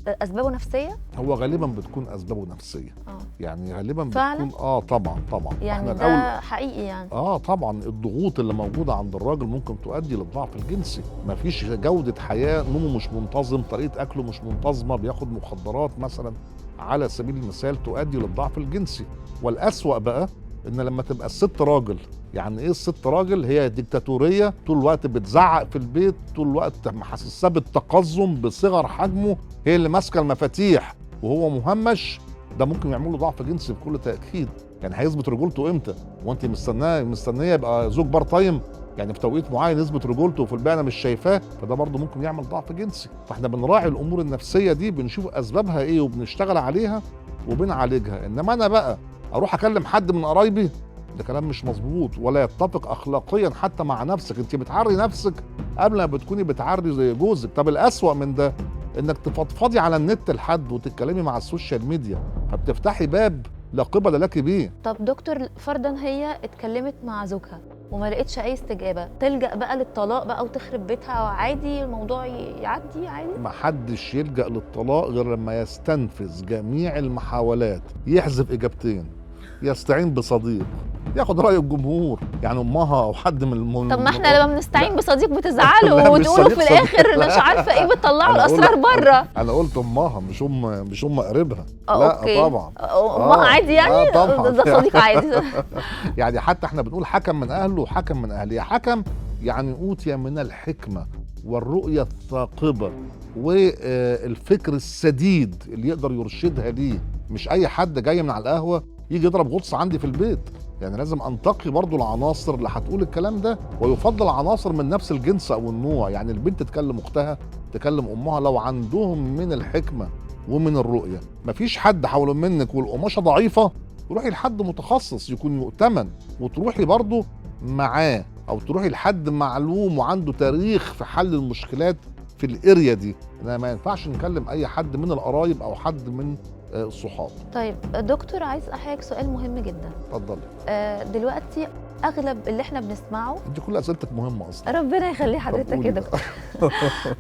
اسبابه نفسيه؟ هو غالبا بتكون اسبابه نفسيه. يعني غالبا فعلا؟ بتكون طبعا يعني ده حقيقي يعني. طبعا الضغوط اللي موجوده عند الراجل ممكن تؤدي للضعف الجنسي. مفيش جوده حياه، نومه مش منتظم، طريقه اكله مش منتظمه، بياخد مخدرات مثلا على سبيل المثال، تؤدي للضعف الجنسي. والاسوأ بقى ان لما تبقى الست راجل. يعني ايه الست راجل؟ هي ديكتاتوريه، طول الوقت بتزعق في البيت، طول الوقت محسساه بالتقزم بصغر حجمه، هي اللي ماسكه المفاتيح وهو مهمش. ده ممكن يعمل له ضعف جنسي بكل تاكيد. يعني هيثبت رجولته امتى؟ وانت مستنيه يبقى زوج بار تايم؟ يعني في توقيت معين يثبت رجولته وفي البيئه انا مش شايفاه، فده برضه ممكن يعمل ضعف جنسي. فاحنا بنراعي الامور النفسيه دي، بنشوف اسبابها ايه وبنشتغل عليها وبنعالجها. انما انا بقى اروح اكلم حد من قرايبي، ده كلام مش مظبوط ولا يتفق اخلاقيا حتى مع نفسك. انت بتعري نفسك قبل ما بتكوني بتعري زي جوزك. طب الاسوأ من ده انك تفضفضي على النت لحد وتتكلمي مع السوشيال ميديا، فبتفتحي باب لا قبل لك بيه. طب دكتور، فرضا هي اتكلمت مع زوجها وما لقيتش اي استجابه، تلجأ بقى للطلاق بقى وتخرب بيتها عادي، الموضوع يعدي عادي؟ ما حدش يلجأ للطلاق غير لما يستنفذ جميع المحاولات، يحذف اجابتين، يستعين بصديق، ياخد رأي الجمهور، يعني امها او حد من طب ما احنا لما بنستعين بصديق بتزعلوا وتقولوا في الاخر مش عارفه ايه، بتطلعوا الاسرار بره. انا قلت امها مش ام قريبها. لا أوكي. طبعا امها عادي يعني. طبعا ده صديق عادي. يعني حتى احنا بنقول حكم من اهله وحكم من اهلها. حكم يعني اوتي من الحكمه والرؤيه الثاقبه والفكر السديد اللي يقدر يرشدها ليه. مش اي حد جاي من على القهوه يجي يضرب غطس عندي في البيت. يعني لازم انتقي برضو العناصر اللي هتقول الكلام ده، ويفضل عناصر من نفس الجنس او النوع. يعني البنت تكلم اختها، تكلم امها، لو عندهم من الحكمه ومن الرؤيه. مفيش حد حول منك والقماشه ضعيفه تروحي لحد متخصص يكون مؤتمن، وتروحي برضه معاه، او تروحي لحد معلوم وعنده تاريخ في حل المشكلات في الاريا دي. إنما ما ينفعش نكلم اي حد من القرايب او حد من الصحاب. طيب دكتور، عايز اسالك سؤال مهم جدا. اتفضلي. دلوقتي اغلب اللي احنا بنسمعه، انت كل اسئلتك مهمه اصلا. ربنا يخلي حضرتك يا دكتور.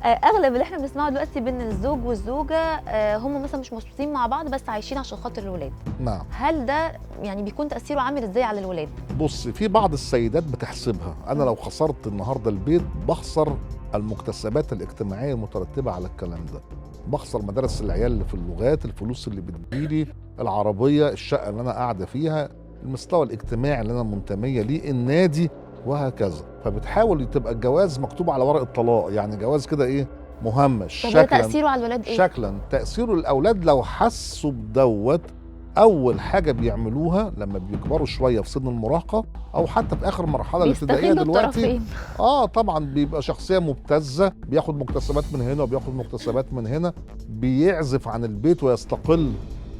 اغلب اللي احنا بنسمعه دلوقتي بين الزوج والزوجه، هم مثلا مش مبسوطين مع بعض بس عايشين عشان خاطر الولاد. نعم. هل ده يعني بيكون تاثيره عامل ازاي على الولاد؟ بص، في بعض السيدات بتحسبها، انا لو خسرت النهارده البيت بخسر المكتسبات الاجتماعيه المترتبه على الكلام ده، بخسر مدارس العيال اللي في اللغات، الفلوس اللي بتجيلي، العربيه، الشقه اللي انا قاعده فيها، المستوى الاجتماعي اللي انا منتميه ليه، النادي، وهكذا. فبتحاول تبقى الجواز مكتوب على ورق الطلاق، يعني جواز كده ايه، مهمش. طب ده تاثيره على الولاد ايه؟ شكلا تاثيره الاولاد لو حسوا بدوت، اول حاجه بيعملوها لما بيكبروا شويه في سن المراهقه او حتى في اخر مرحله الابتدائيه دلوقتي، طبعا بيبقى شخصيه مبتذه، بياخد مكتسبات من هنا وبياخد مكتسبات من هنا، بيعزف عن البيت ويستقل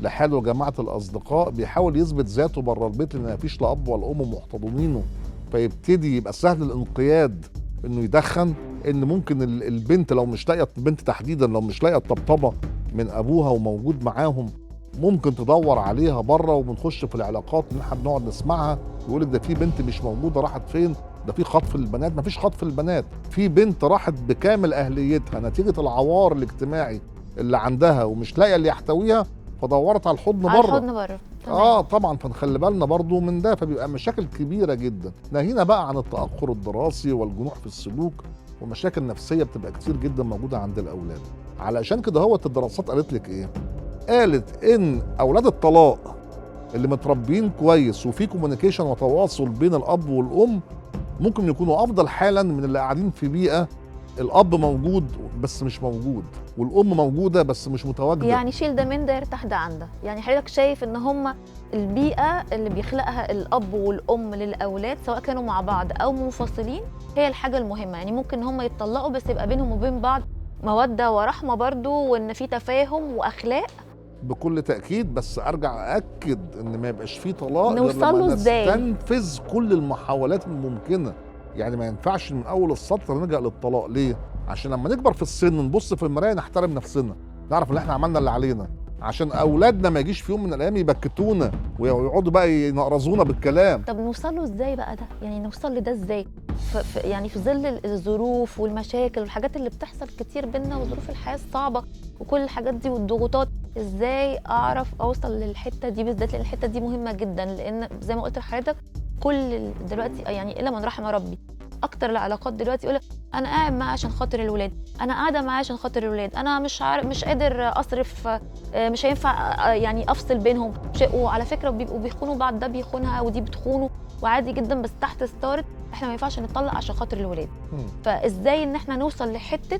لحاله وجماعه الاصدقاء، بيحاول يثبت ذاته بره البيت لان مفيش لا اب ولا ام محتضنينه، فيبتدي يبقى سهل الانقياد انه يدخن. ان ممكن البنت لو مش لاقيه، البنت تحديدا لو مش لاقيه الطبطبه من ابوها وموجود معاهم، ممكن تدور عليها بره، وبنخش في العلاقات ان احنا بنقعد نسمعها يقول لك ده في بنت مش موجوده راحت فين، ده في خطف للبنات. مفيش خطف للبنات، في بنت راحت بكامل اهليتها نتيجه العوار الاجتماعي اللي عندها ومش لاقيه اللي يحتويها، فدورت على الحضن بره. الحضن بره. طبعا، فنخلي بالنا برضو من ده، فبيبقى مشاكل كبيره جدا. ناهينا بقى عن التاخر الدراسي والجنوح في السلوك ومشاكل نفسيه بتبقى كتير جدا موجوده عند الاولاد. علشان كده هو الدراسات قالت لك ايه؟ قالت ان اولاد الطلاق اللي متربيين كويس وفي كوميونيكيشن وتواصل بين الاب والام ممكن يكونوا افضل حالا من اللي قاعدين في بيئه الاب موجود بس مش موجود، والام موجوده بس مش متواجده. يعني شيل ده من ده يرتاح ده عن ده. يعني حضرتك شايف ان هم البيئه اللي بيخلقها الاب والام للاولاد سواء كانوا مع بعض او منفصلين هي الحاجه المهمه. يعني ممكن هم يتطلقوا بس يبقى بينهم وبين بعض موده ورحمه برضو، وان في تفاهم واخلاق. بكل تاكيد، بس ارجع اكد ان ما يبقاش فيه طلاق غير لما نستنفذ كل المحاولات الممكنه. يعني ما ينفعش من اول السطر نلجأ للطلاق. ليه؟ عشان لما نكبر في السن نبص في المرايه نحترم نفسنا، نعرف ان احنا عملنا اللي علينا، عشان اولادنا ما يجيش في يوم من الايام يبكتونا ويقعدوا بقى ينقرزونا بالكلام. طب نوصل له ازاي بقى ده؟ يعني نوصل لده ازاي؟ يعني في ظل الظروف والمشاكل والحاجات اللي بتحصل كتير بينا وظروف الحياه الصعبه وكل الحاجات دي والضغوطات، ازاي اعرف اوصل للحته دي بالذات؟ لان الحته دي مهمه جدا، لان زي ما قلت لحضرتك كل دلوقتي يعني الا من رحم ربي اكتر العلاقات دلوقتي يقول انا قاعد معاه عشان خاطر الولاد، انا قاعده معاه عشان خاطر الولاد، انا مش قادر اصرف، مش هينفع يعني افصل بينهم. وعلى فكره بيبقوا بيخونوا بعض، ده بيخونها ودي بتخونه، وعادي جدا، بس تحت ستاره احنا ما ينفعش نتطلق عشان خاطر الولاد. فازاي ان احنا نوصل لحته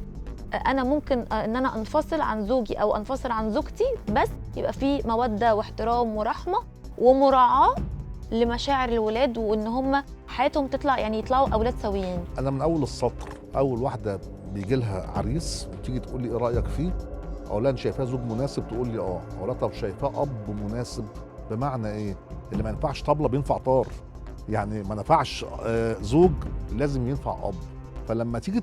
انا ممكن ان انا انفصل عن زوجي او انفصل عن زوجتي بس يبقى في موده واحترام ورحمه ومراعاه لمشاعر الولاد، وان هم حياتهم تطلع يعني يطلعوا اولاد سويين. انا من اول السطر اول واحده بيجي لها عريس وتيجي تقول لي ايه رايك فيه، اقول لها انت شايفاه زوج مناسب؟ تقول لي اه. اقول لها طب شايفاه اب مناسب؟ بمعنى ايه؟ اللي ما ينفعش طبله بينفع طار، يعني ما نفعش زوج لازم ينفع اب. فلما تيجي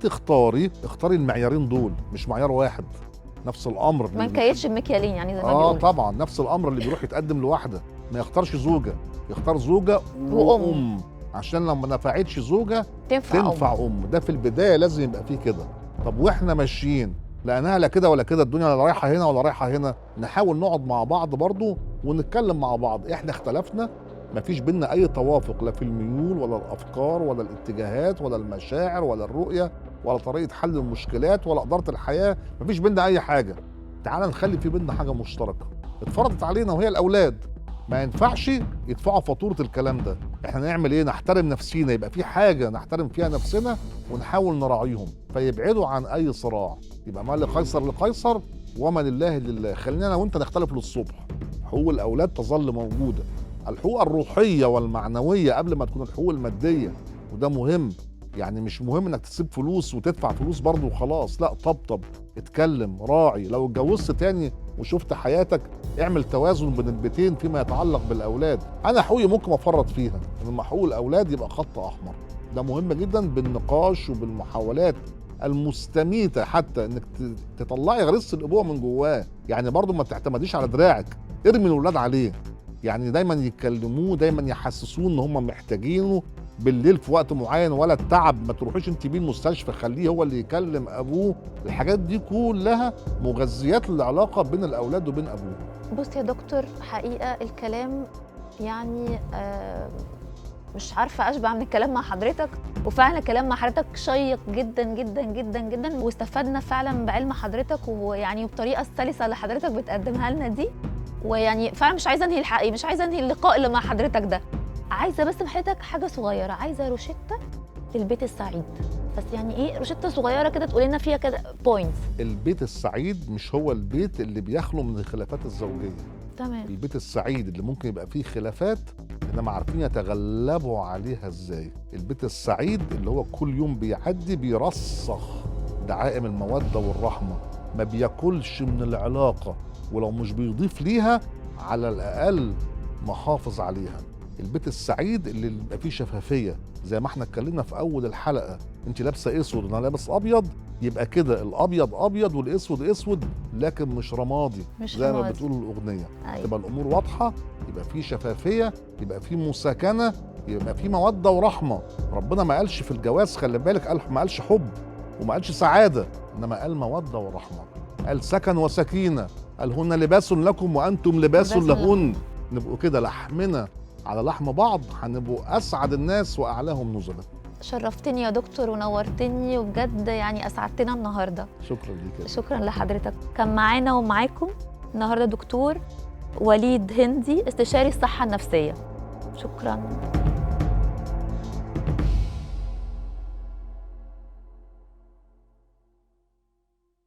اختاري المعيارين دول، مش معيار واحد. نفس الامر ما نكيتش بمكيالين يعني زي ما بيقولوا. طبعا نفس الامر اللي بيروح يتقدم لواحده ما يختارش زوجه، يختار زوجه وام، عشان لما ما نفعتش زوجه تنفع ام. ده في البدايه لازم يبقى فيه كده. طب واحنا ماشيين لقيناها لا كده ولا كده، الدنيا لا رايحه هنا ولا رايحه هنا، نحاول نقعد مع بعض برضو ونتكلم مع بعض. احنا اختلفنا، مفيش بينا اي توافق لا في الميول ولا الافكار ولا الاتجاهات ولا المشاعر ولا الرؤيه ولا طريقه حل المشكلات ولا اداره الحياه، مفيش بينا اي حاجه. تعال نخلي في بينا حاجه مشتركه اتفرضت علينا وهي الاولاد. ما ينفعش يدفعوا فاتوره الكلام ده. احنا نعمل ايه؟ نحترم نفسينا، يبقى في حاجه نحترم فيها نفسنا ونحاول نراعيهم فيبعدوا عن اي صراع. يبقى ما لقيصر لقيصر وما لله لله. خلينا انا وانت نختلف للصبح، حقوق الاولاد تظل موجوده، الحقوق الروحيه والمعنويه قبل ما تكون الحقوق الماديه، وده مهم. يعني مش مهم انك تسيب فلوس وتدفع فلوس برضه وخلاص، لا، طبطب، اتكلم، راعي. لو اتجوزت تاني وشفت حياتك، اعمل توازن بين البيتين فيما يتعلق بالاولاد. انا حقوقي ممكن افرط فيها، لما حقوق الاولاد يبقى خط احمر. ده مهم جدا بالنقاش وبالمحاولات المستميتة، حتى انك تطلعي غريزة الابوة من جواه. يعني برضو ما تعتمديش على دراعك، ارمي الولاد عليه. يعني دايما يتكلموه، دايما يحسسوه ان هم محتاجينه بالليل في وقت معين، ولا التعب ما تروحيش انت بيه المستشفى، خليه هو اللي يكلم ابوه. الحاجات دي كلها مغذيات للعلاقة بين الاولاد وبين ابوه. بص يا دكتور، حقيقة الكلام يعني مش عارفة أشبع من الكلام مع حضرتك، وفعلا الكلام مع حضرتك شيق جدا جدا جدا جدا، واستفدنا فعلا بعلم حضرتك، ويعني بطريقة السلسة اللي حضرتك بتقدمها لنا دي. ويعني فعلا مش عايزة أنهي الحقيقة، مش عايزة أنهي اللقاء اللي مع حضرتك ده. عايزة بس من حضرتك حاجة صغيرة، عايزة روشتة للبيت السعيد. بس يعني ايه روشتة صغيرة كده تقول لنا فيها كده بوينتس. البيت السعيد مش هو البيت اللي بيخلو من الخلافات الزوجية. تمام. البيت السعيد اللي ممكن يبقى فيه خلافات انما عارفين يتغلبوا عليها ازاي. البيت السعيد اللي هو كل يوم بيعدي بيرسخ دعائم المودة والرحمة، ما بياكلش من العلاقة، ولو مش بيضيف ليها على الأقل محافظ عليها. البيت السعيد اللي بيبقى فيه شفافية، زي ما احنا اتكلمنا في أول الحلقة، انت لابسة اسود وانا لابس ابيض، يبقى كده الابيض ابيض والاسود اسود، لكن مش رمادي مش زي ما رمادي. بتقول الاغنيه. أيوة. تبقى الامور واضحه، يبقى في شفافيه، يبقى في مساكنه، يبقى في موده ورحمه. ربنا ما قالش في الجواز، خلي بالك، ما قالش حب وما قالش سعاده، انما قال موده ورحمه، قال سكن وسكينه، قال هن لباس لكم وانتم لباس لهن. نبقوا كده لحمنا على لحم بعض، هنبقوا اسعد الناس واعلاهم نزلا. شرفتني يا دكتور ونورتني، وبجد يعني اسعدتنا النهارده. شكرا ليك. شكرا لحضرتك. كان معانا ومعاكم النهارده دكتور وليد هندي، استشاري الصحه النفسيه. شكرا.